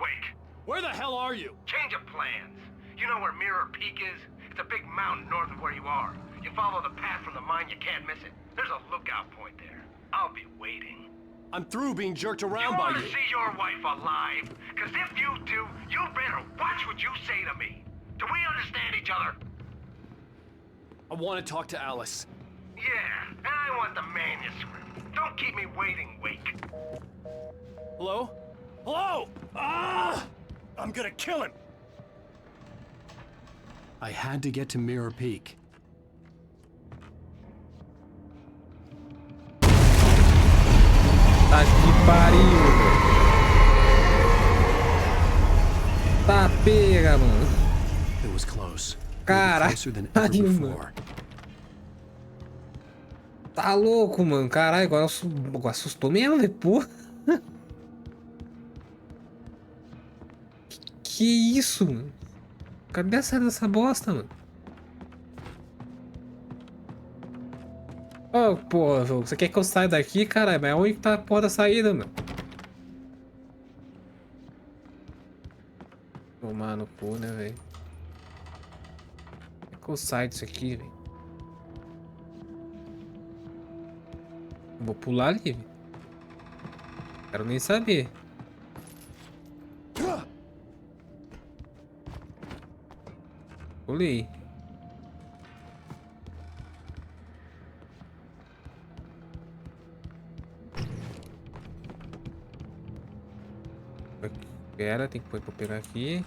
Wake, where the hell are you? Change of plans. You know where Mirror Peak is? It's a big mountain north of where you are. You follow the path from the mine, you can't miss it. There's a lookout point there. I'll be waiting. I'm through being jerked around You by want to you. see your wife alive? Because if you do, you better watch what you say to me. Do we understand each other? I want to talk to Alice. Yeah, and I want the manuscript. Don't keep me waiting, Wake. Hello? Hello! Ah! I'm gonna kill him! I had to get to Mirror Peak. Tá que pariu, velho. Tá pega, mano. It was close. Caralho, Closer than ever before. Tá louco, mano. Caralho, agora assustou mesmo, velho. Porra. Que isso, mano? Cadê a saída dessa bosta, mano? Ô, porra, jogo. Você quer que eu saia daqui, caralho? Mas onde que tá a porra da saída, mano? Tomar no cu, né, velho? Como é que eu saio disso aqui, velho? Vou pular ali, velho. Quero nem saber. Pulei. Espera, tem que pôr pra pegar aqui.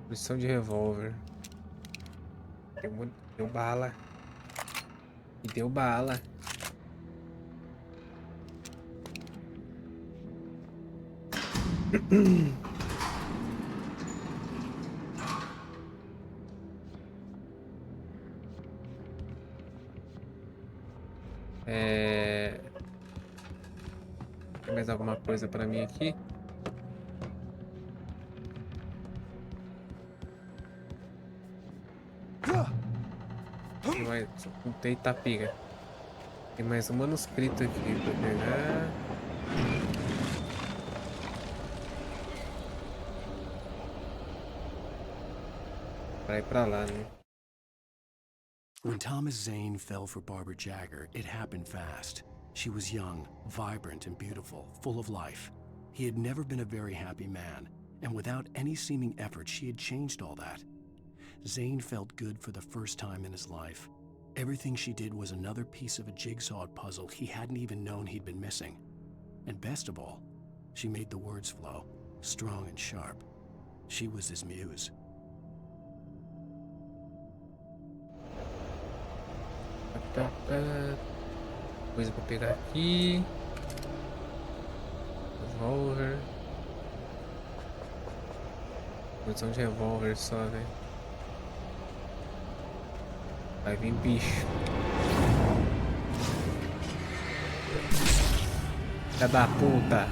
Posição de revólver. Deu bala. E deu bala. Tem mais alguma coisa pra mim aqui? Tem mais... Eita, pega. Tem mais um manuscrito aqui pra pegar. Pra ir pra lá, né? When Thomas Zane fell for Barbara Jagger, it happened fast. She was young, vibrant, and beautiful, full of life. He had never been a very happy man, and without any seeming effort, she had changed all that. Zane felt good for the first time in his life. Everything she did was another piece of a jigsaw puzzle he hadn't even known he'd been missing. And best of all, she made the words flow, strong and sharp. She was his muse. Coisa pra pegar aqui. Revólver. Munição de revólver só, velho. Vai vir bicho. Filha da puta.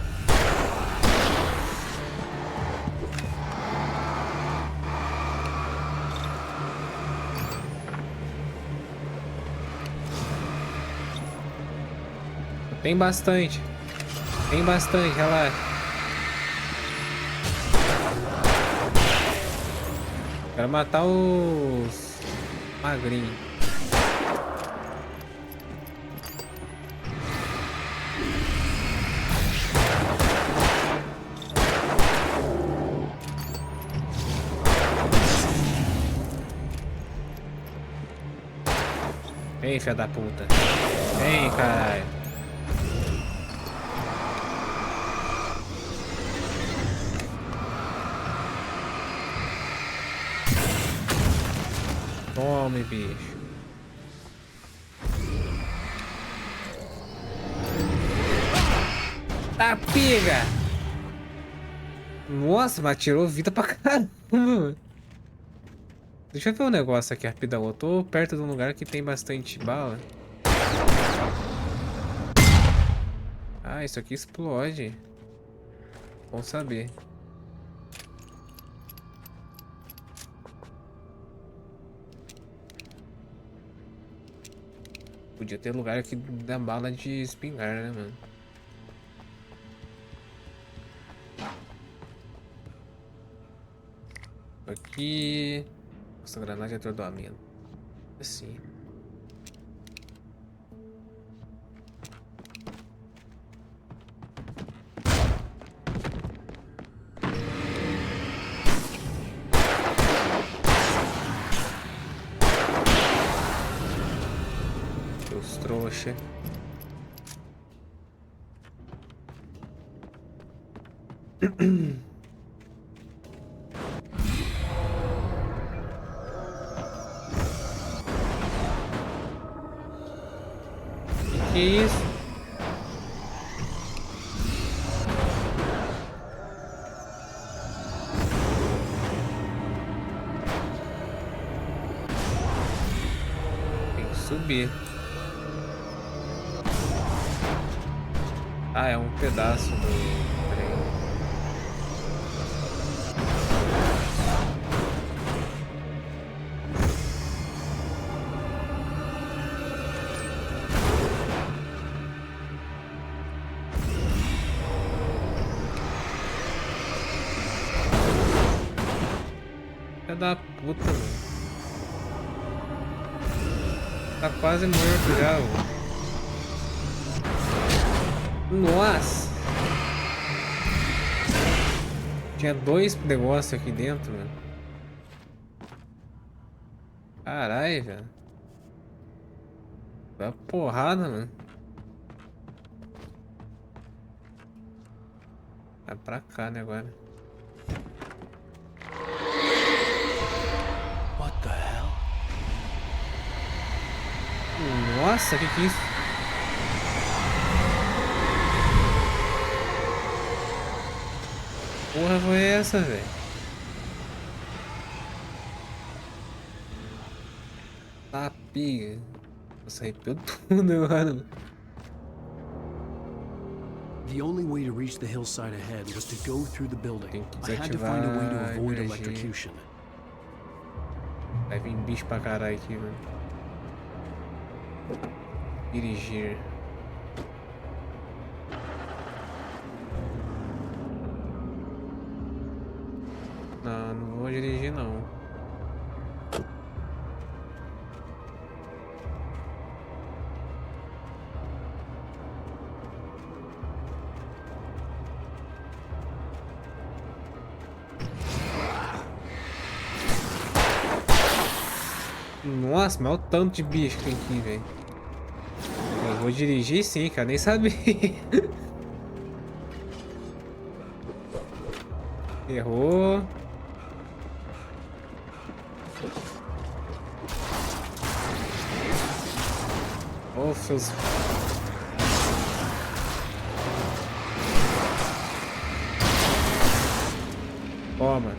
Tem bastante. Tem bastante, relaxa. Quero matar os magrinhos. Vem, filha da puta. Vem, caralho. Tome, bicho. Tá, pega! Nossa, mas tirou vida pra caramba. Deixa eu ver um negócio aqui rapidão. Eu tô perto de um lugar que tem bastante bala. Ah, isso aqui explode. Bom saber. Podia ter lugar aqui da bala de espingarda, né, mano? Aqui... Nossa, granada de atordoamento. Assim. Seus trouxa. Que é isso? Tem que subir. Ah, é um pedaço do trem. Filha da puta, mano. Tá quase morto já, mano. Nossa! Tinha 2 negócios aqui dentro, mano. Caralho, velho. Dá porrada, mano. Vai pra cá, né, agora. What the hell? Nossa, que é isso? Porra foi essa, velho? Tá piga. Nossa, arrepiou tudo agora. The only way to reach the hillside ahead was to go through the building. Tem que I had to find a way to desativar avoid a energia. electrocution. Vai vir bicho pra caralho aqui, mano. Dirigir. Não, não vou dirigir não. Nossa, mas olha o tanto de bicho que tem aqui, velho. Eu vou dirigir sim, cara, nem sabia. Errou. Oh, seus... Toma.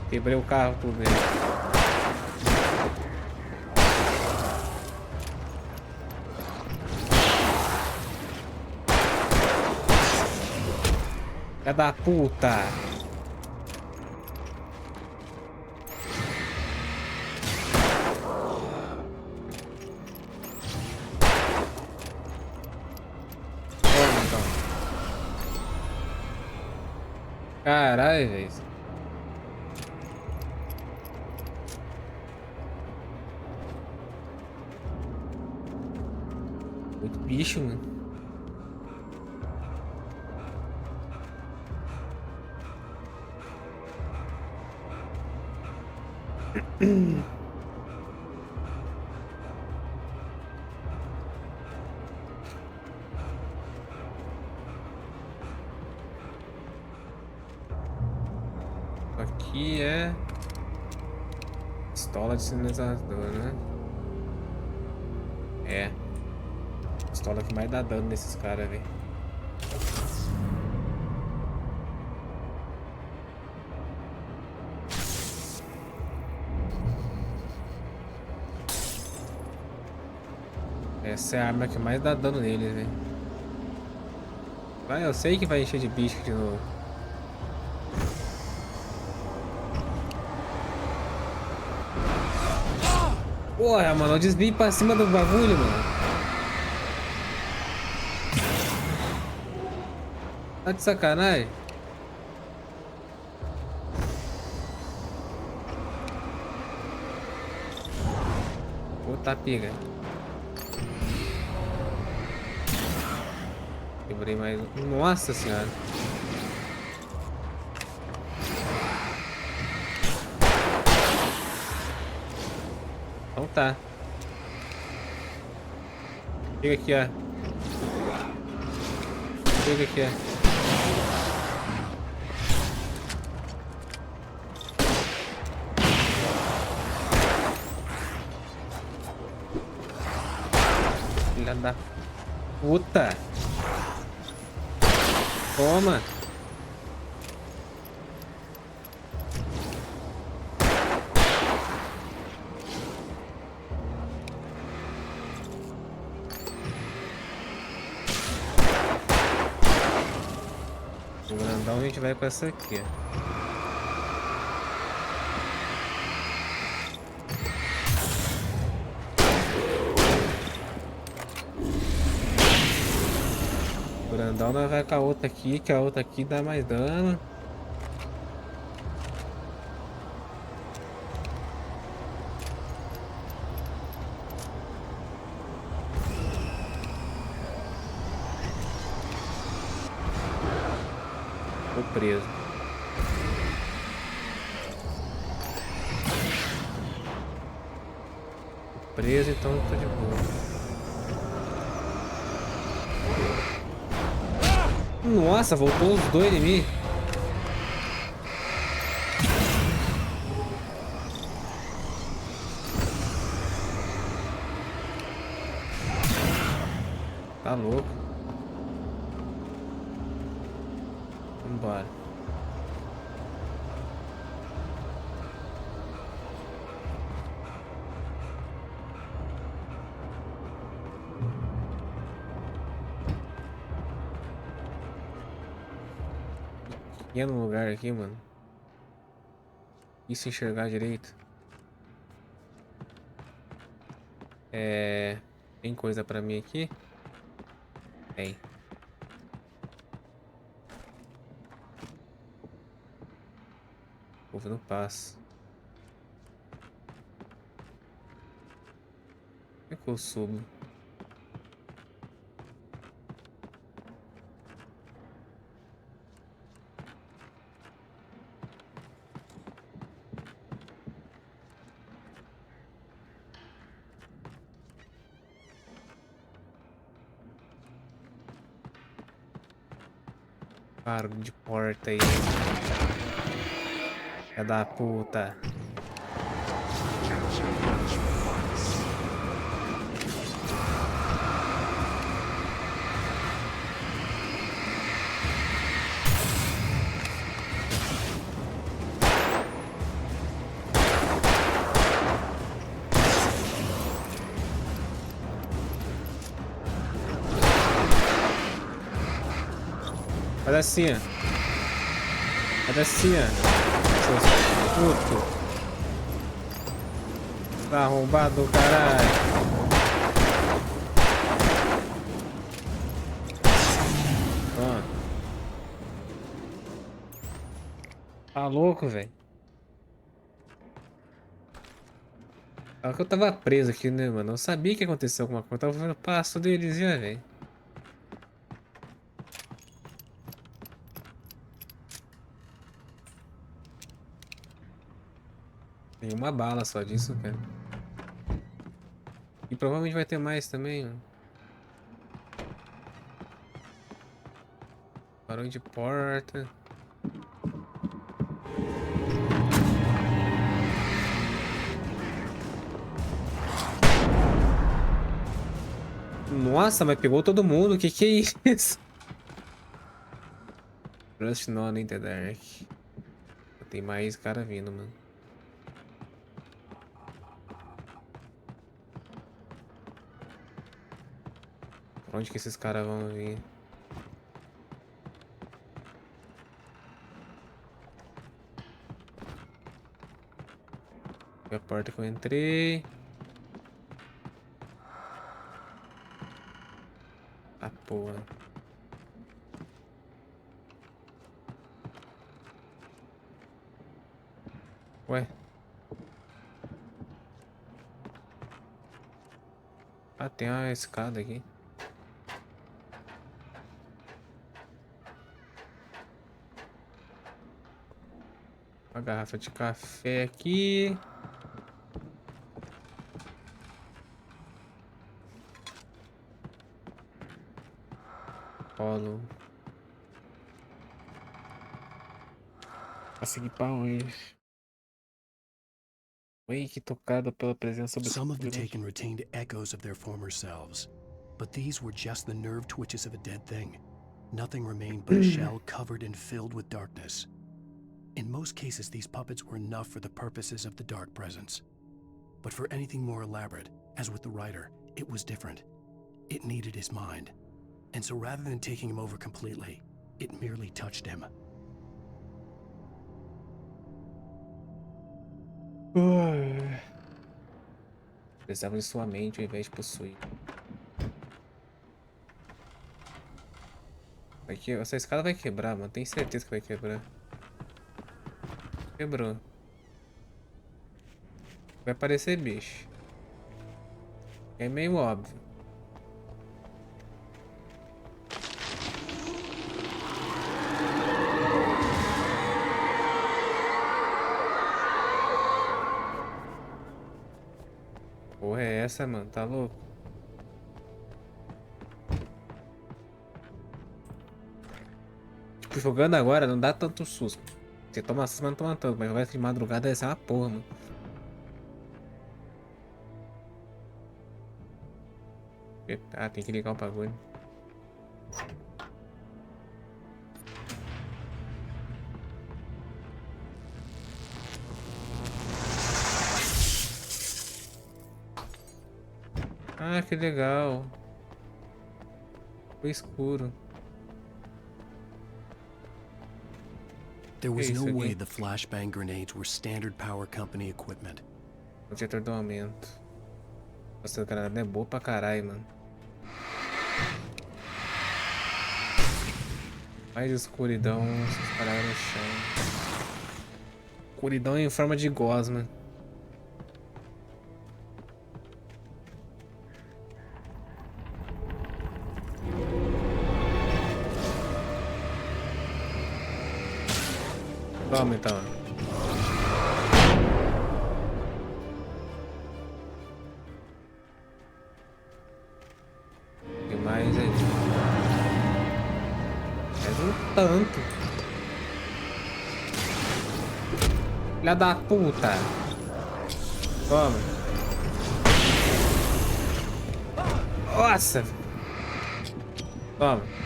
Quebrei o carro tudo nele. Filha da puta. Toma, então. Caralho, velho. Muito bicho, mano. Aqui é pistola de sinalizador, né? É. Pistola que mais dá dano nesses caras, velho. Essa é a arma que mais dá dano neles, velho. Vai, eu sei que vai encher de bicho de novo. Porra, mano, eu desvio pra cima do bagulho, mano. Tá de sacanagem? Puta piga. Quebrei mais um. Nossa senhora. Então tá. Chega aqui, ó. Chega aqui, ó. Filha da puta. Toma. O grandão a gente vai com essa aqui. O grandão nós vai com a outra aqui, que a outra aqui dá mais dano. Tô preso. Tô preso, então tô de boa. Nossa, voltou os dois em mim. Tá louco. Vambora. Pequeno lugar aqui, mano. E se enxergar direito? Tem coisa pra mim aqui? Tem. Povo não passa. Como é que eu subo? Para de porta aí. É da puta. Faz assim, ó. Faz assim, ó. Seus putos. Tá arrombado do caralho. Ó. Tá louco, velho. Só que eu tava preso aqui, né, mano? Eu sabia que ia acontecer alguma coisa. Eu tava vendo o passo deles, já, velho. Tem uma bala só disso, cara. E provavelmente vai ter mais também, ó. Barulho de porta. Nossa, mas pegou todo mundo. Que é isso? Rust Not in the Dark. Tem mais cara vindo, mano. Pra onde que esses caras vão vir? Foi a porta que eu entrei. Ah, porra. Ué. Ah, tem uma escada aqui. Uma garrafa de café aqui. protocolo. Pra seguir pra onde? Wake tocado pela presença Some of the obscura. taken retained echoes of their former selves, but these were just the nerve twitches of a dead thing. Nothing remained but a shell covered and filled with darkness. In most cases, these puppets were enough for the purposes of the dark presence. But for anything more elaborate, as with the writer, it was different. It needed his mind. And so rather than taking him over completely, it merely touched him. Precisava de sua mente ao invés de possuir. Essa escada vai quebrar, mano. Tenho certeza que vai quebrar. Quebrou. Vai aparecer bicho. É meio óbvio. Porra é essa, mano? Tá louco? Tipo, jogando agora não dá tanto susto. Você toma susto, mas não toma tanto. Mas jogar de madrugada deve ser uma porra, mano. Ah, tem que ligar o bagulho. Ah, que legal. Foi escuro. There was no way the flashbang grenades were standard power company equipment. Protetor do aumento. Nossa, a granada é boa pra caralho, mano. Mais escuridão, se espalhar no chão. Escuridão em forma de gosma. Toma então. E mais aí. Mais um tanto. Filha da puta. Toma. Nossa. Toma.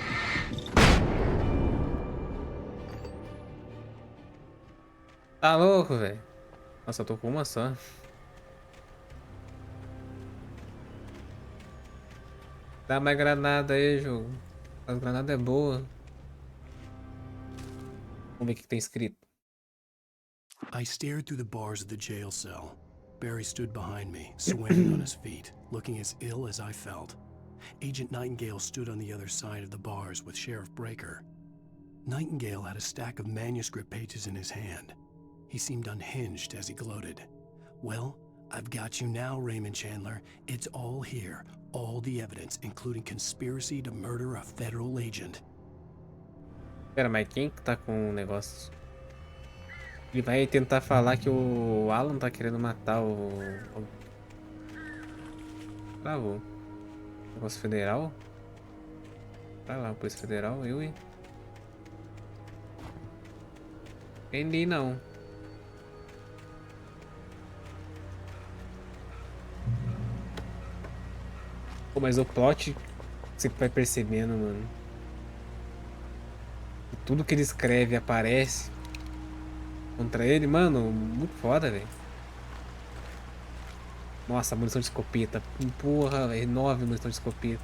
Tá louco, velho? Nossa, eu tô com uma só. Dá mais granada aí, jogo. As granadas é boa. Vamos ver o que tem escrito. I stared through the bars of the jail cell. Barry stood behind me, swaying on his feet, looking as ill as I felt. Agent Nightingale stood on the other side of the bars with Sheriff Breaker. Nightingale had a stack of manuscript pages in his hand. He seemed unhinged as he gloated. Well, I've got you now, Raymond Chandler. It's all here. All the evidence, including conspiracy to murder a federal agent. Pera, mas quem que tá com o negócio? Ele vai tentar falar que o Alan tá querendo matar o... Travou. Negócio federal? Vai lá, Polícia Federal, eu e... Entendi não. Pô, mas o plot, você vai percebendo, mano. E tudo que ele escreve aparece contra ele, mano, muito foda, velho. Nossa, munição de escopeta. Porra, velho, 9 munição de escopeta.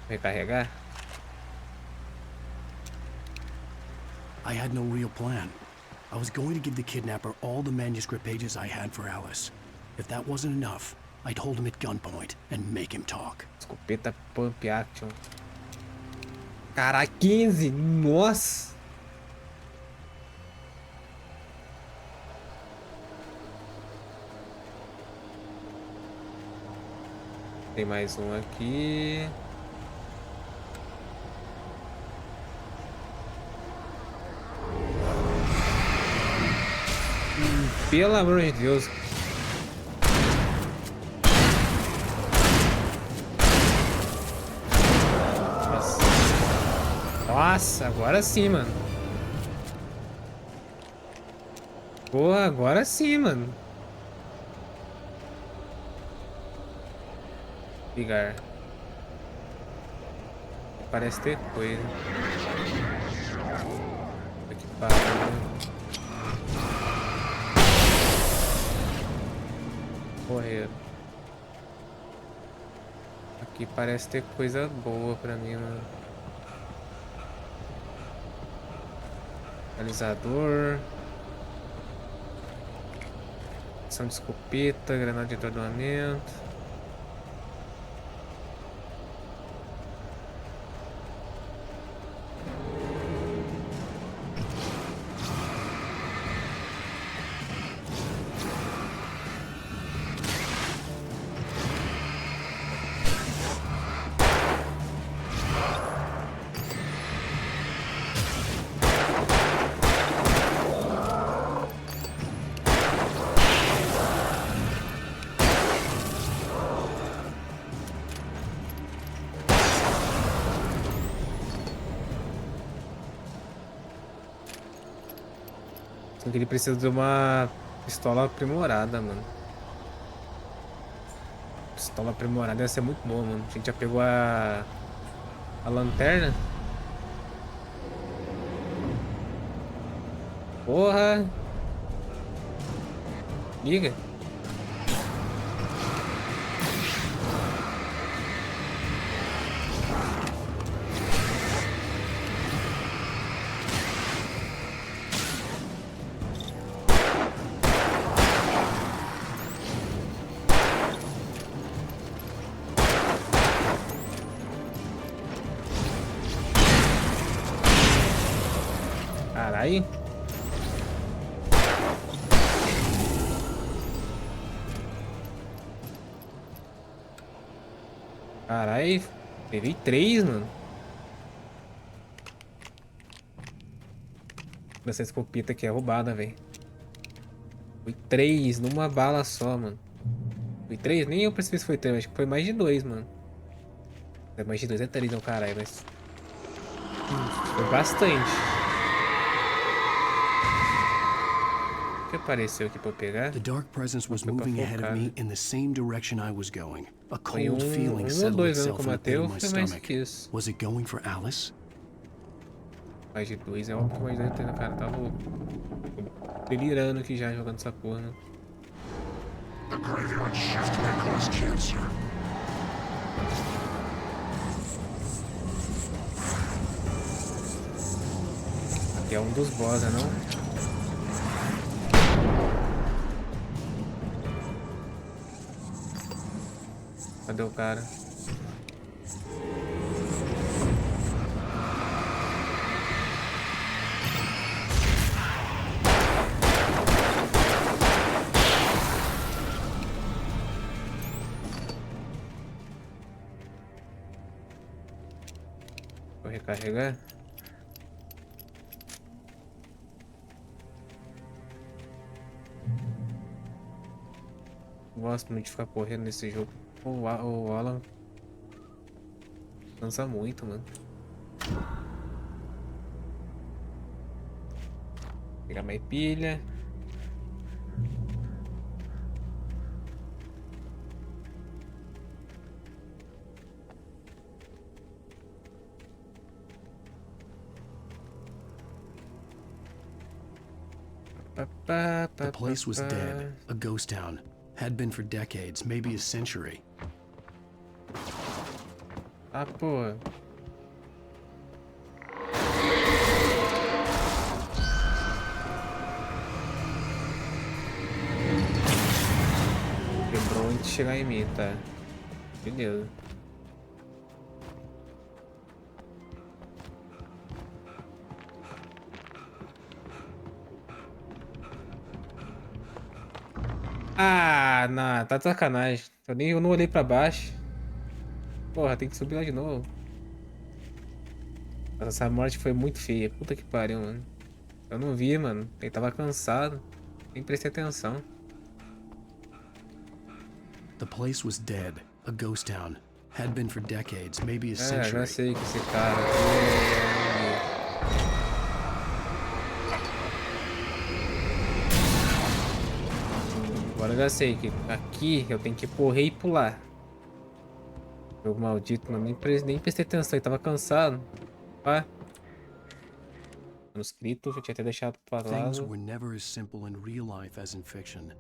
Recarregar? I had no real plan. I was going to give the kidnapper all the manuscript pages I had for Alice. If that wasn't enough, I'd hold him at gunpoint and make him talk. Escopeta pump action. Caralho, 15! Nossa! Tem mais um aqui. Pelo amor de Deus. Nossa. Nossa, agora sim, mano. Pô, agora sim, mano. Ligar. Parece ter coisa. Que pariu. Correr. Aqui parece ter coisa boa pra mim, mano. Analisador. Ação de escopeta, granada de atordoamento. Só que ele precisa de uma pistola aprimorada, mano. Pistola aprimorada ia ser muito bom, mano. A gente já pegou a lanterna. Porra! Liga! Carai. Carai, levei 3, mano. Essa escopeta aqui é roubada, velho. Foi 3 numa bala só, mano. Foi 3? Nem eu percebi se foi 3, acho que foi mais de 2, mano. É mais de 2 é 3, não, caralho, mas... foi bastante. O que apareceu aqui pra eu pegar? The dark presence was moving ahead of me in the same direction I was going. A Foi cold feeling settled itself in the pit of my foi mais stomach. que isso. Was it going for Alice? Mais de 2 é óbvio que mais de 2 tem, cara, tá louco. Tô delirando aqui já jogando essa porra, né? The graveyard shift may cause cancer. Aqui é um dos boss, né, não? Cadê o cara? Vou recarregar. Gosto muito de ficar correndo nesse jogo. O Alan cansa muito, mano. Pegar mais pilha. The place was dead, a ghost town. Had been for decades, maybe a century. Ah, pô. Quebrou antes de chegar em mim, tá? Beleza. Ah, não, tá de sacanagem. Eu não olhei pra baixo. Porra, tem que subir lá de novo. Essa morte foi muito feia. Puta que pariu, mano. Eu não vi, mano. Ele tava cansado. Nem prestei atenção. The place was dead, a ghost town. Had been for decades, maybe a É, century. já sei que esse cara aqui Eu já sei que aqui eu tenho que correr e pular. Jogo maldito, mano. Nem prestei atenção, eu tava cansado. Ah, manuscrito, eu tinha até deixado pra Things lado. were never as simple in real life as in fiction.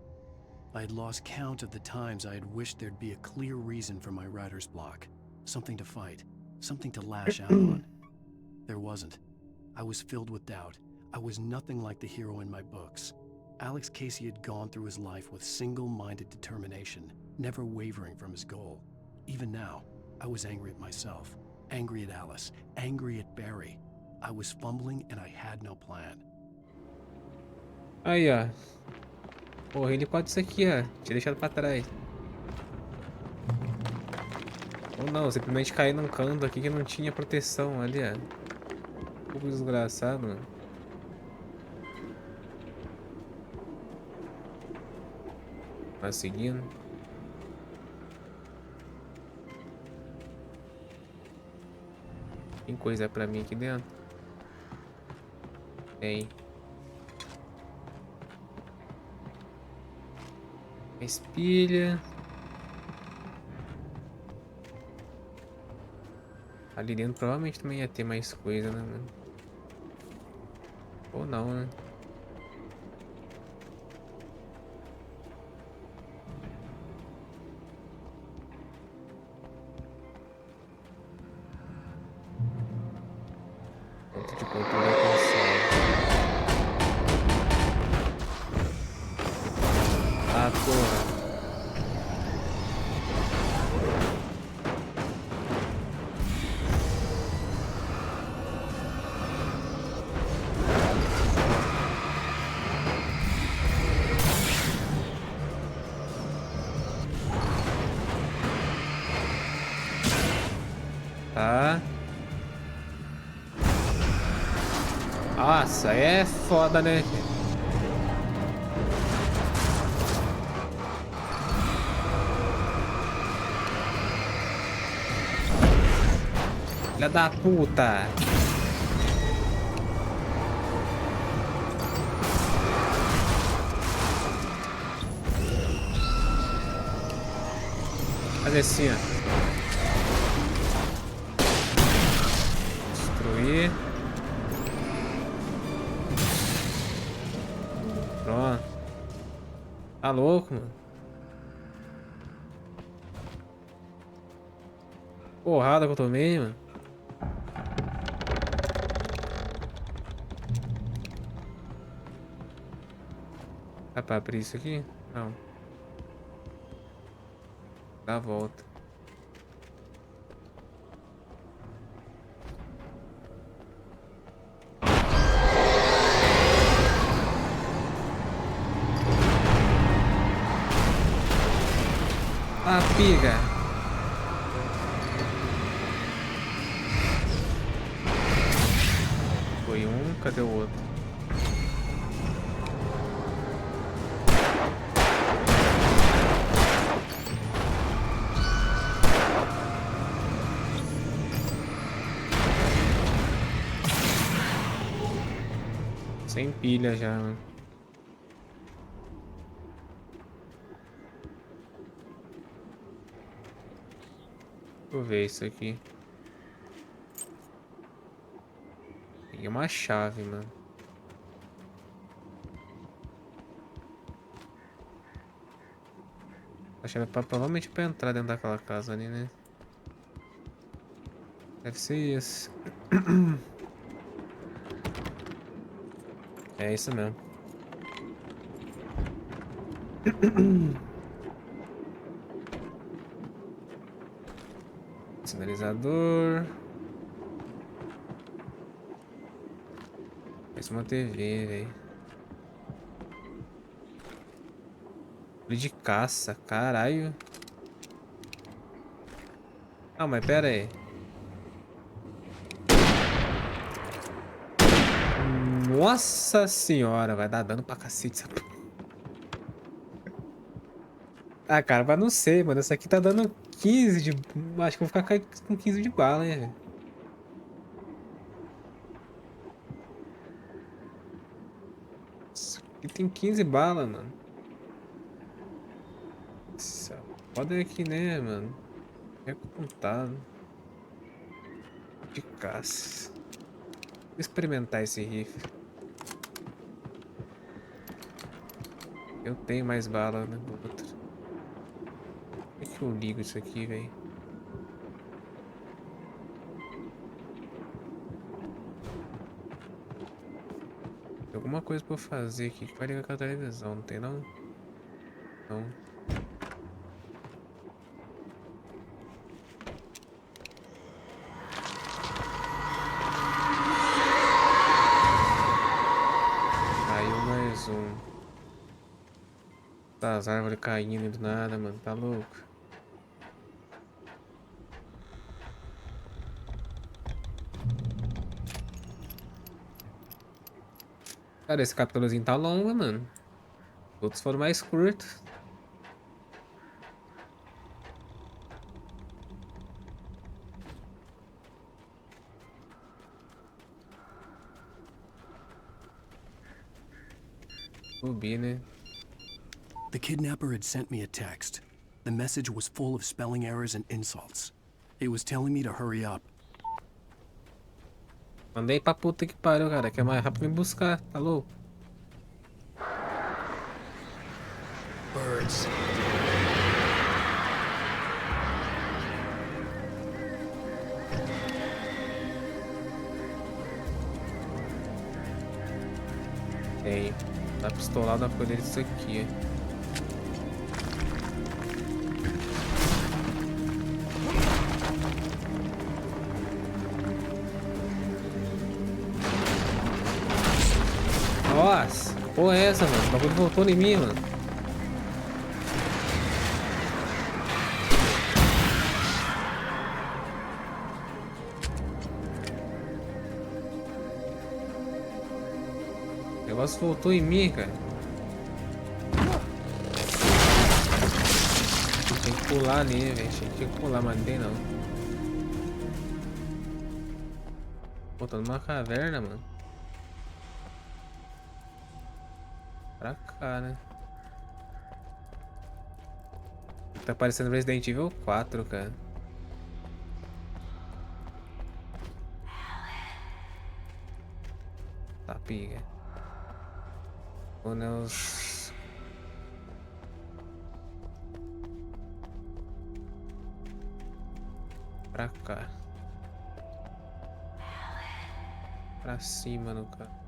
I had lost count of the times I had wished there'd be a clear reason for my writer's block. Something to fight, something to lash out on. There wasn't. I was filled with doubt. I was nothing like the hero in my books. Alex Casey had gone through his life with single-minded determination, never wavering from his goal. Even now, I was angry at myself, angry at Alice, angry at Barry. I was fumbling and I had no plan. Aí, ó. Porra, ele pode isso aqui, ó. Tinha deixado pra trás. Ou não, simplesmente caí num canto aqui que não tinha proteção ali, ó. Pouco desgraçado, mano. Vai seguindo. Tem coisa pra mim aqui dentro? Tem. Espilha. Ali dentro provavelmente também ia ter mais coisa, né, mano? Ou não, né? Ponto de controle alcançado. Ah, porra. Tá. Nossa, é foda, né? Filha da puta. Fazer assim, ó. Destruir. Pronto. Tá louco, mano. Porrada que eu tomei, mano. Dá pra abrir isso aqui? Não. Dá a volta. Ah, piga. Foi um, cadê o outro? Sem pilha já, mano. Deixa eu ver isso aqui. Peguei uma chave, mano. A chave é provavelmente pra entrar dentro daquela casa ali, né? Deve ser isso. É isso mesmo. Sinalizador. Parece uma TV, velho. De caça, caralho. Ah, mas pera aí. Nossa senhora, vai dar dano pra cacete essa porra. Ah, cara, mas não sei, mano. Essa aqui tá dando 15 de... Acho que eu vou ficar com 15 de bala, né, velho? Isso aqui tem 15 balas, mano. Foda é que, né, mano? É contado. De caça. Vou experimentar esse rifle. Eu tenho mais bala, né, do outro. Como é que eu ligo isso aqui, velho? Tem alguma coisa pra eu fazer aqui que vai ligar com a televisão, não tem não? Não. Caiu mais um. Tá, as árvores caindo do nada, mano. Tá louco? Cara, esse capítulozinho tá longo, mano. Outros foram mais curtos. Subir, né? The kidnapper had sent me a text. The message was full of spelling errors and insults. It was telling me to hurry up. Mandei pra puta que pariu, cara. Que é mais rápido me buscar. Tá louco? Birds. Tem. Tá pistolado na folha disso aqui. Nossa, porra é essa, mano? O bagulho voltou em mim, mano. O negócio voltou em mim, cara. Tem que pular ali, velho. Tinha que pular, mas não tem não. Pô, tô numa caverna, mano. Pra cá, né? Tá parecendo Resident Evil 4, cara. Tá, piga. Túneis. Pra cá. Pra cima, no cara.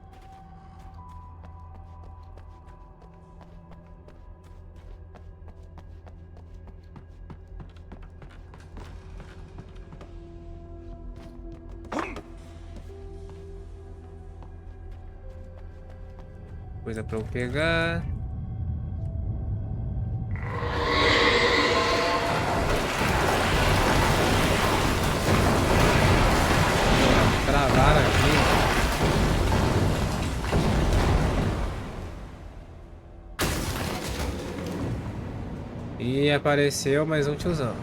Coisa pra eu pegar. Travaram aqui. E apareceu mais um tiozão.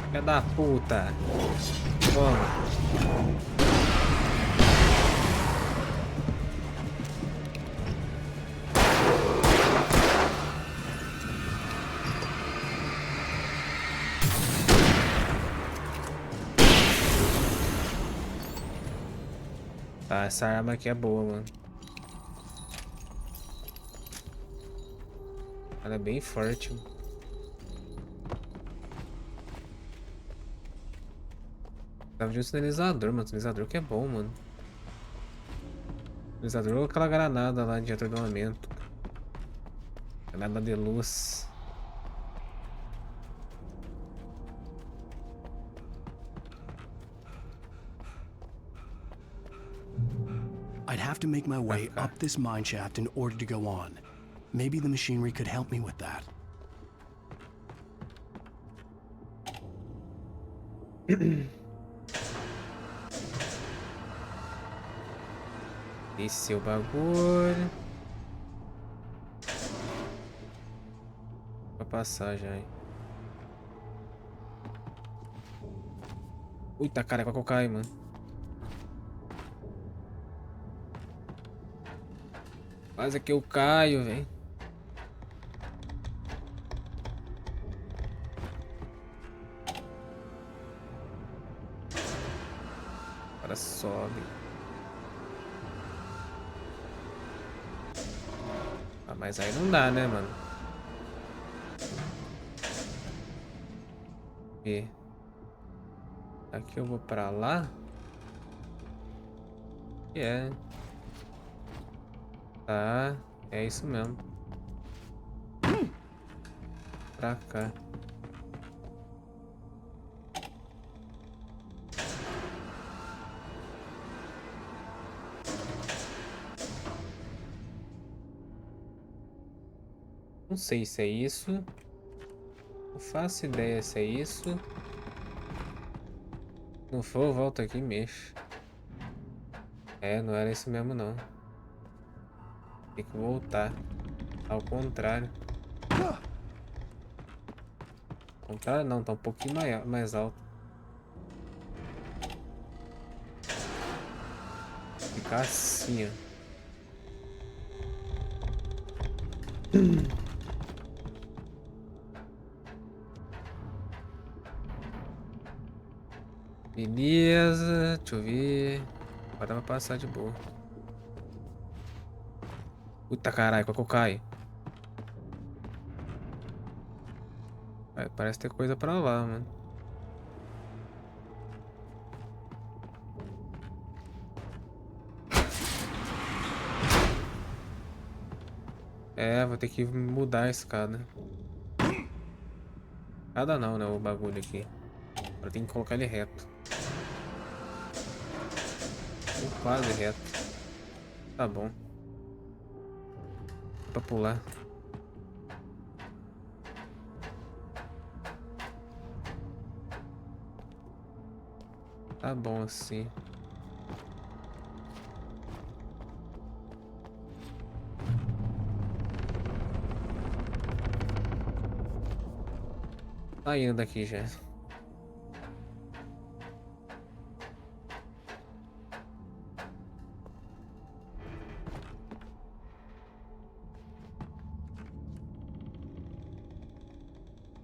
Filha da puta. Toma. Tá, essa arma aqui é boa, mano. Ela é bem forte, mano. Tava de um sinalizador, mano. Sinalizador que é bom, mano. Sinalizador ou aquela granada lá de atordoamento. Granada de luz. I'd have to make my way up this mine shaft in order to go on. Maybe the machinery could help me with that. Esse é o bagulho. Pra passar já, hein. Eita, cara, qual que eu caio, mano? Quase que eu caio, velho. Agora sobe. Ah, mas aí não dá, né, mano? E aqui eu vou pra lá. É. Tá. É isso mesmo. Pra cá. Não sei se é isso. Não faço ideia se é isso. Não for, volta aqui e mexe. É, não era isso mesmo não. Tem que voltar. Ao contrário. Ao contrário não, tá um pouquinho mais alto. Ficar assim, ó. Beleza, deixa eu ver. Agora vai passar de boa. Puta caralho, qual que eu caio? Parece ter coisa pra lá, mano. É, vou ter que mudar a escada. Escada não, né? O bagulho aqui. Agora tem que colocar ele reto. Ou quase reto. Tá bom. Pra pular. Tá bom assim. Tá indo daqui já.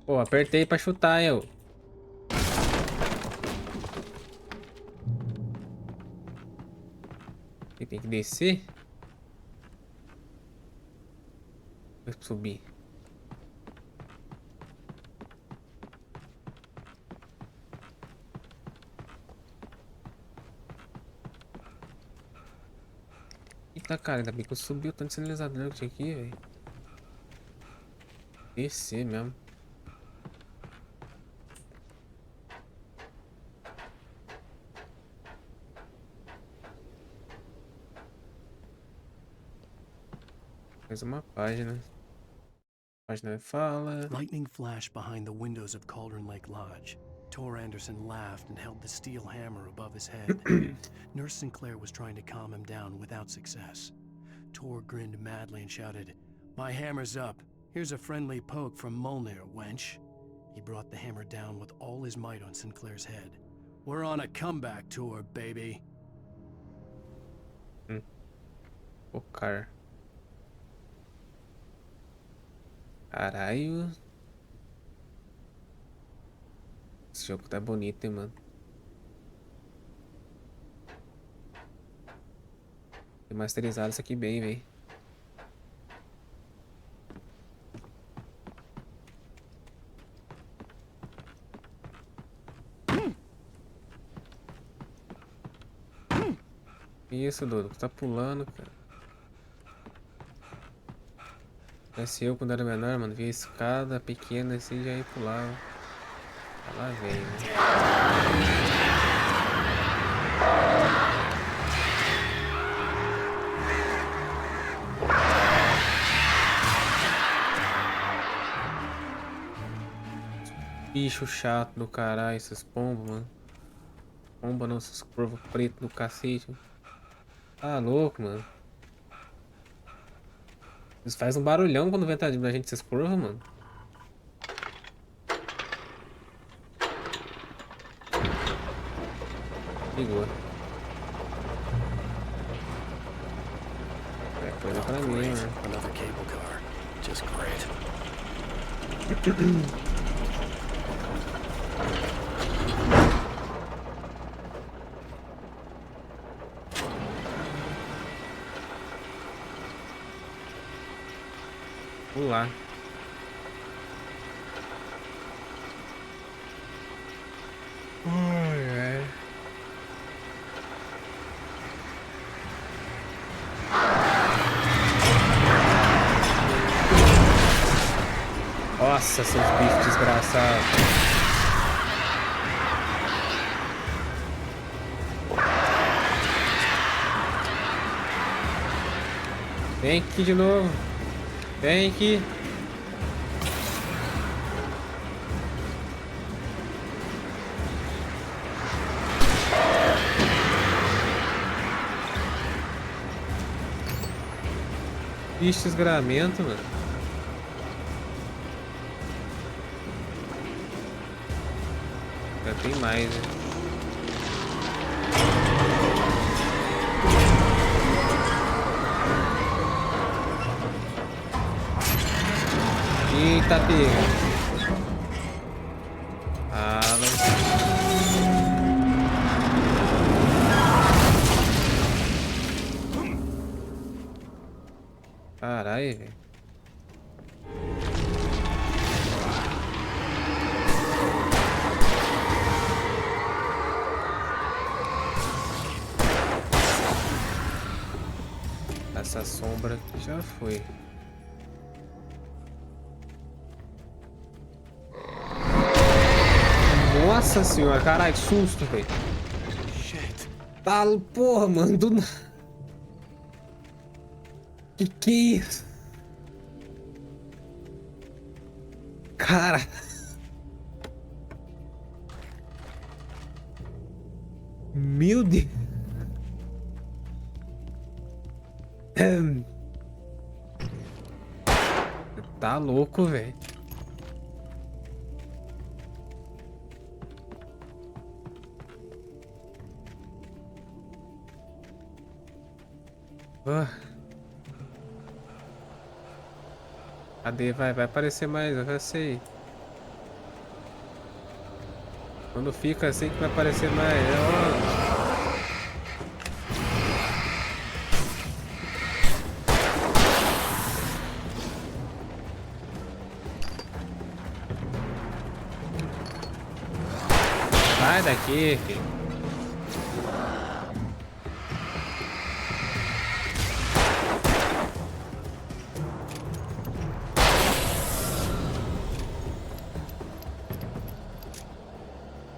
Pô, apertei pra chutar, eu. E tem que descer. Vou subir. Eita, cara, ainda bem que eu subi o tanto de sinalizador que tinha aqui, velho. Descer mesmo. Mais uma página. Página fala. Lightning flashed behind the windows of Cauldron Lake Lodge. Tor Anderson laughed and held the steel hammer above his head. Nurse Sinclair was trying to calm him down without success. Tor grinned madly and shouted, "My hammer's up. Here's a friendly poke from Molnir, wench." He brought the hammer down with all his might on Sinclair's head. "We're on a comeback tour, baby." O cara. Caralho. Esse jogo tá bonito, hein, mano. Remasterizado isso aqui bem, velho. Isso, Dodo. Tu tá pulando, cara. Parece eu quando era menor, mano. Via escada pequena assim já ia pular. Lá vem, né? Bicho chato do caralho, esses pombos, mano. Pomba não, esses corvos pretos do cacete. Tá louco, mano. Eles fazem um barulhão quando vem da gente esses corvos, mano. Ligou. Coisa pra mim, Great. mano. Another cable car. Just great. Pular. Ai, ai. Nossa, seus bichos desgraçados. Vem aqui de novo. Vem aqui. Bicho desgramento, mano. Já tem mais, né? Eita, pega. Caralho, velho. Essa sombra aqui já foi. Nossa senhora, caralho, que susto, velho. Tá, porra, mano, do nada. Que é isso? Cara. Meu Deus. Tá louco, velho. Cadê? Vai aparecer mais, eu já sei. Quando fica assim que vai aparecer mais, é óbvio. Sai daqui, filho.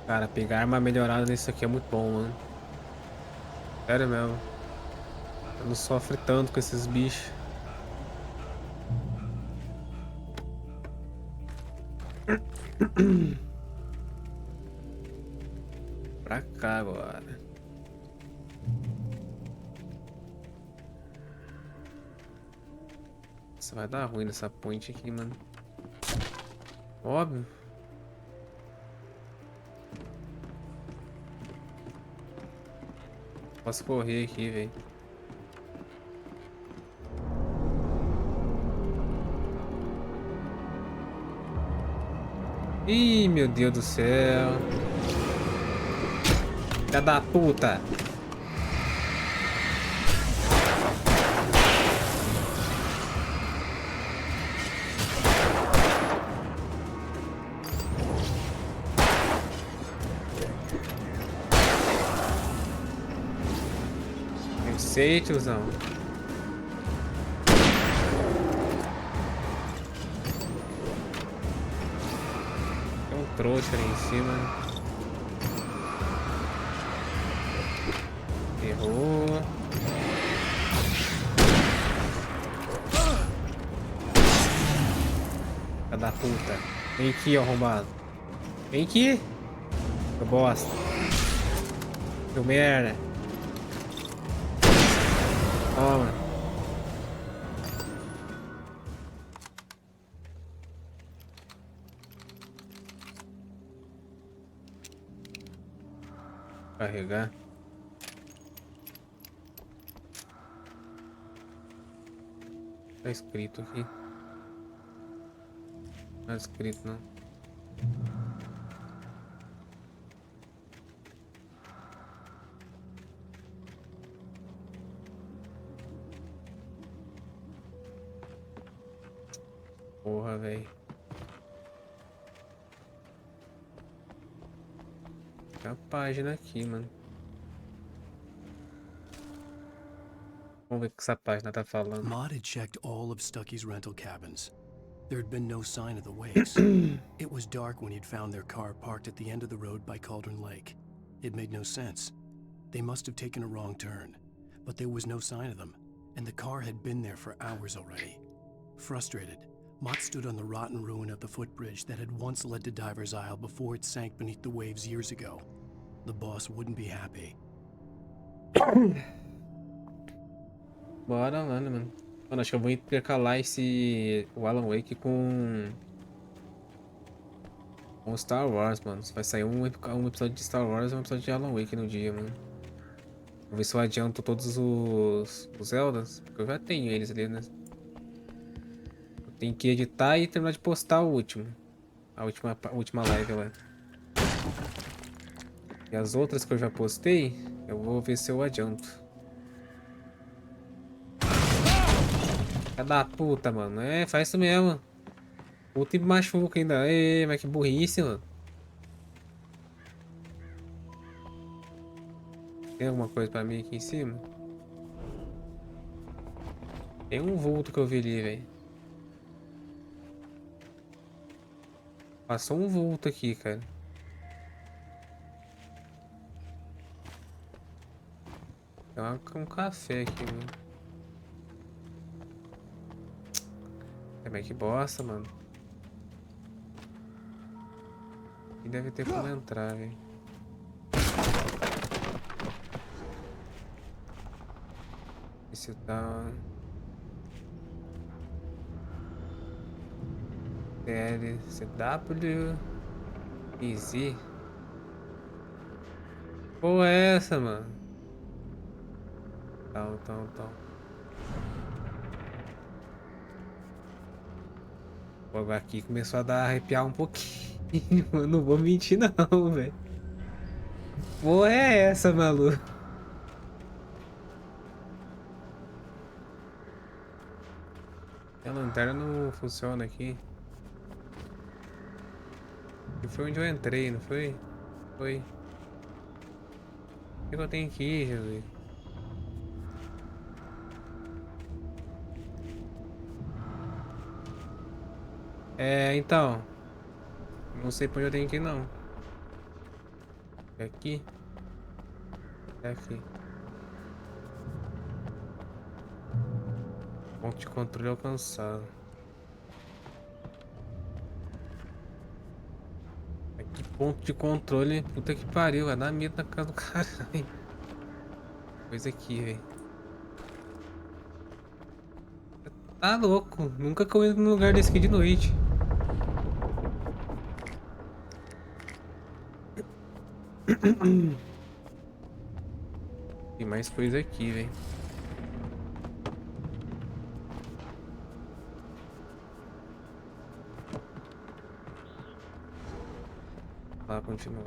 Cara, pegar arma melhorada nisso aqui é muito bom, mano. Sério mesmo. Eu não sofre tanto com esses bichos. Pra cá agora. Isso vai dar ruim nessa ponte aqui, mano. Óbvio. Posso correr aqui, velho. Ih, meu Deus do céu. Filha da puta. Eu sei, tiozão. Tem um trouxa ali em cima. Errou. Filha da puta. Vem aqui, arrombado. Vem aqui. Seu bosta. Seu merda. Toma. Carregar. Tá escrito aqui. Não tá escrito não. Porra, velho. Tem a página aqui, mano. Vamos ver o que essa página tá falando. Maud had checked all of Stucky's rental cabins. There had been no sign of the Wakes. It was dark when he'd found their car parked at the end of the road by Cauldron Lake. It made no sense. They must have taken a wrong turn, but there was no sign of them, and the car had been there for hours already. Frustrated, Mott stood on the rotten ruin of the footbridge that had once led to Diver's Isle before it sank beneath the waves years ago. The boss wouldn't be happy. Bora lá, né, mano? Mano, acho que eu vou intercalar o Alan Wake com Star Wars, mano. Vai sair um episódio de Star Wars e um episódio de Alan Wake no dia, mano. Vou ver se eu adianto todos os Zeldas, porque eu já tenho eles ali, né? Eu tenho que editar e terminar de postar o último. A última live lá. E as outras que eu já postei, eu vou ver se eu adianto. Filha da puta, mano. É, faz isso mesmo. Puta e machuca ainda. Ei, mas que burrice, mano. Tem alguma coisa pra mim aqui em cima? Tem um vulto que eu vi ali, velho. Passou um vulto aqui, cara. Tem um café aqui, mano. Mas que bosta, mano. E deve ter como entrar, velho. Esse tá... CW... Easy. Pô, é essa, mano? Então. Logo aqui começou a arrepiar um pouquinho. Eu não vou mentir não, velho. Porra é essa, maluco? A lanterna não funciona aqui. E foi onde eu entrei, não foi? Foi. O que eu tenho que ir, Jesus? Então. Não sei pra onde eu tenho que ir, não. É aqui? É aqui. Ponto de controle alcançado. Aqui, ponto de controle. Puta que pariu, vai dar medo na casa do caralho. Coisa aqui, velho. Tá louco. Nunca que eu entro num lugar desse aqui de noite. Tem mais coisa aqui, velho. Lá, continua.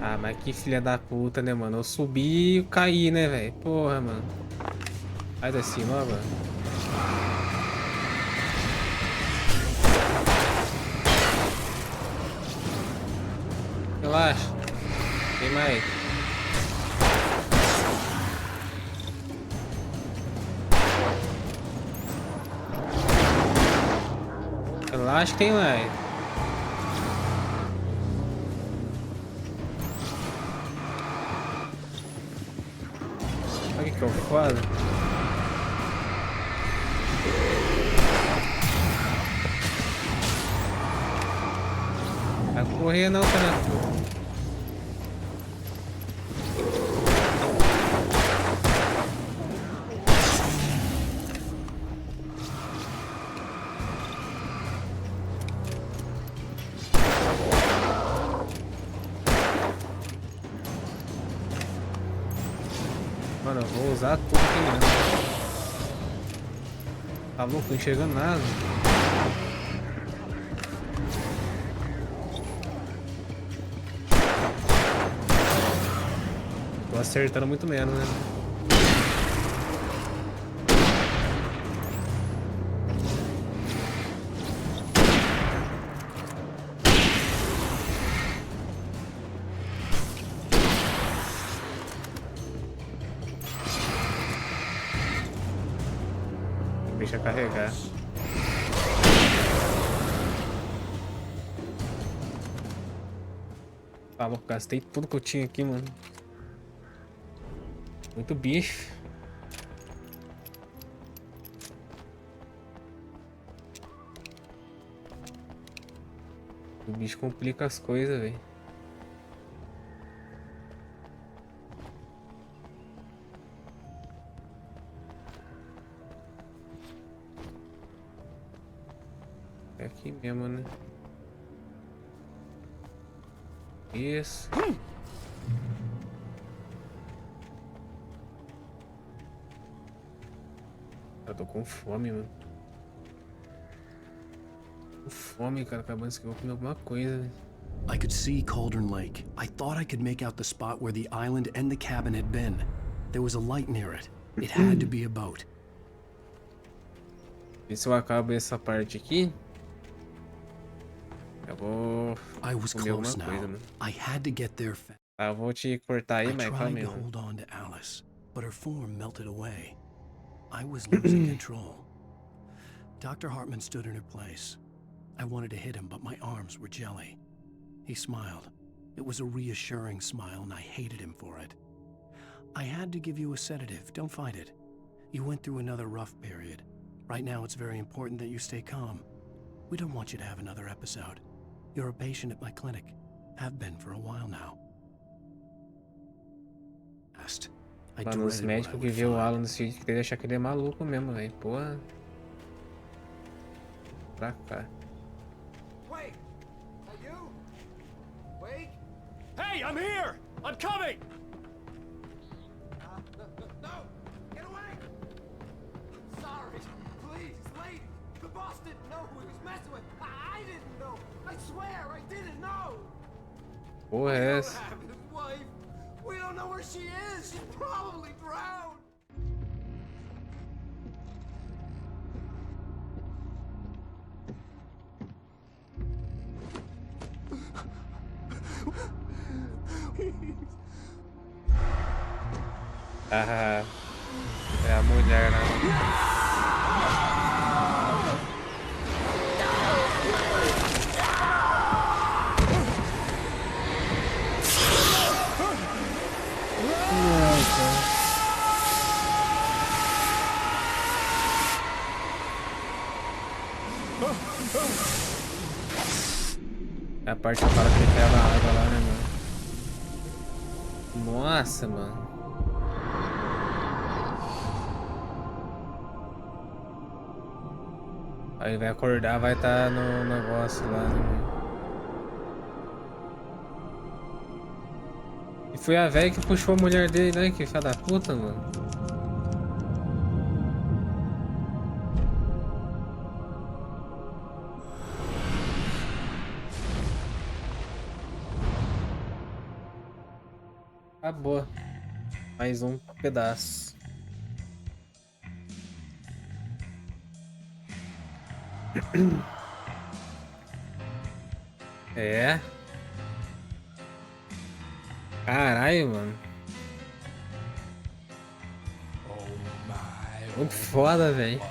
Ah, mas que filha da puta, né, mano? Eu subi e caí, né, velho? Porra, mano. Sai da cima, ó, mano. Relaxa. Tem mais. Relaxa, tem mais. Olha que eu foda. Vai correr não, cara. Mano, eu vou usar tudo aqui mesmo. Tá louco, não enxergando nada. Tô acertando muito menos, né? Deixa carregar. Tá louco, gastei tudo que eu tinha aqui, mano. Muito bicho. O bicho complica as coisas, velho. É aqui mesmo, né? Isso. Eu tô com fome, mano. Com fome, cara. Acabando que eu vou comer alguma coisa, velho. I could see Cauldron Lake. I thought I could make out the spot where the island and the cabin had been. There was a light near it. It had to be a boat. E se eu acabo essa parte aqui, eu vou comer alguma coisa, mano. I had to get there fast. Tá, eu vou te cortar aí, mas calma I aí, tried to mano. hold on to Alice, but her form melted away. I was losing control. Dr. Hartman stood in her place. I wanted to hit him, but my arms were jelly. He smiled. It was a reassuring smile, and I hated him for it. I had to give you a sedative. Don't fight it. You went through another rough period. Right now, it's very important that you stay calm. We don't want you to have another episode. You're a patient at my clinic. Have been for a while now. Mano, os médicos que vê o Alan desse jeito, que achar que ele é maluco mesmo, velho. Porra. Pra cá. Wait! Are you? Wait! Hey, I'm here! I'm coming! No! Get away! I'm sorry. Please, lady. The boss didn't know who he was messing with. I didn't know. I swear, I didn't know. Porra, é essa? His wife. We don't know where she is. She's probably drowned. Ah, é a mulher, né? É a parte que fala que ele caiu na água lá, né, mano? Nossa, mano. Aí vai acordar, vai estar no negócio lá, né, mano? E foi a velha que puxou a mulher dele, né? Que filha da puta, mano. Acabou. Mais um pedaço. É. Caralho, mano. Muito foda, velho.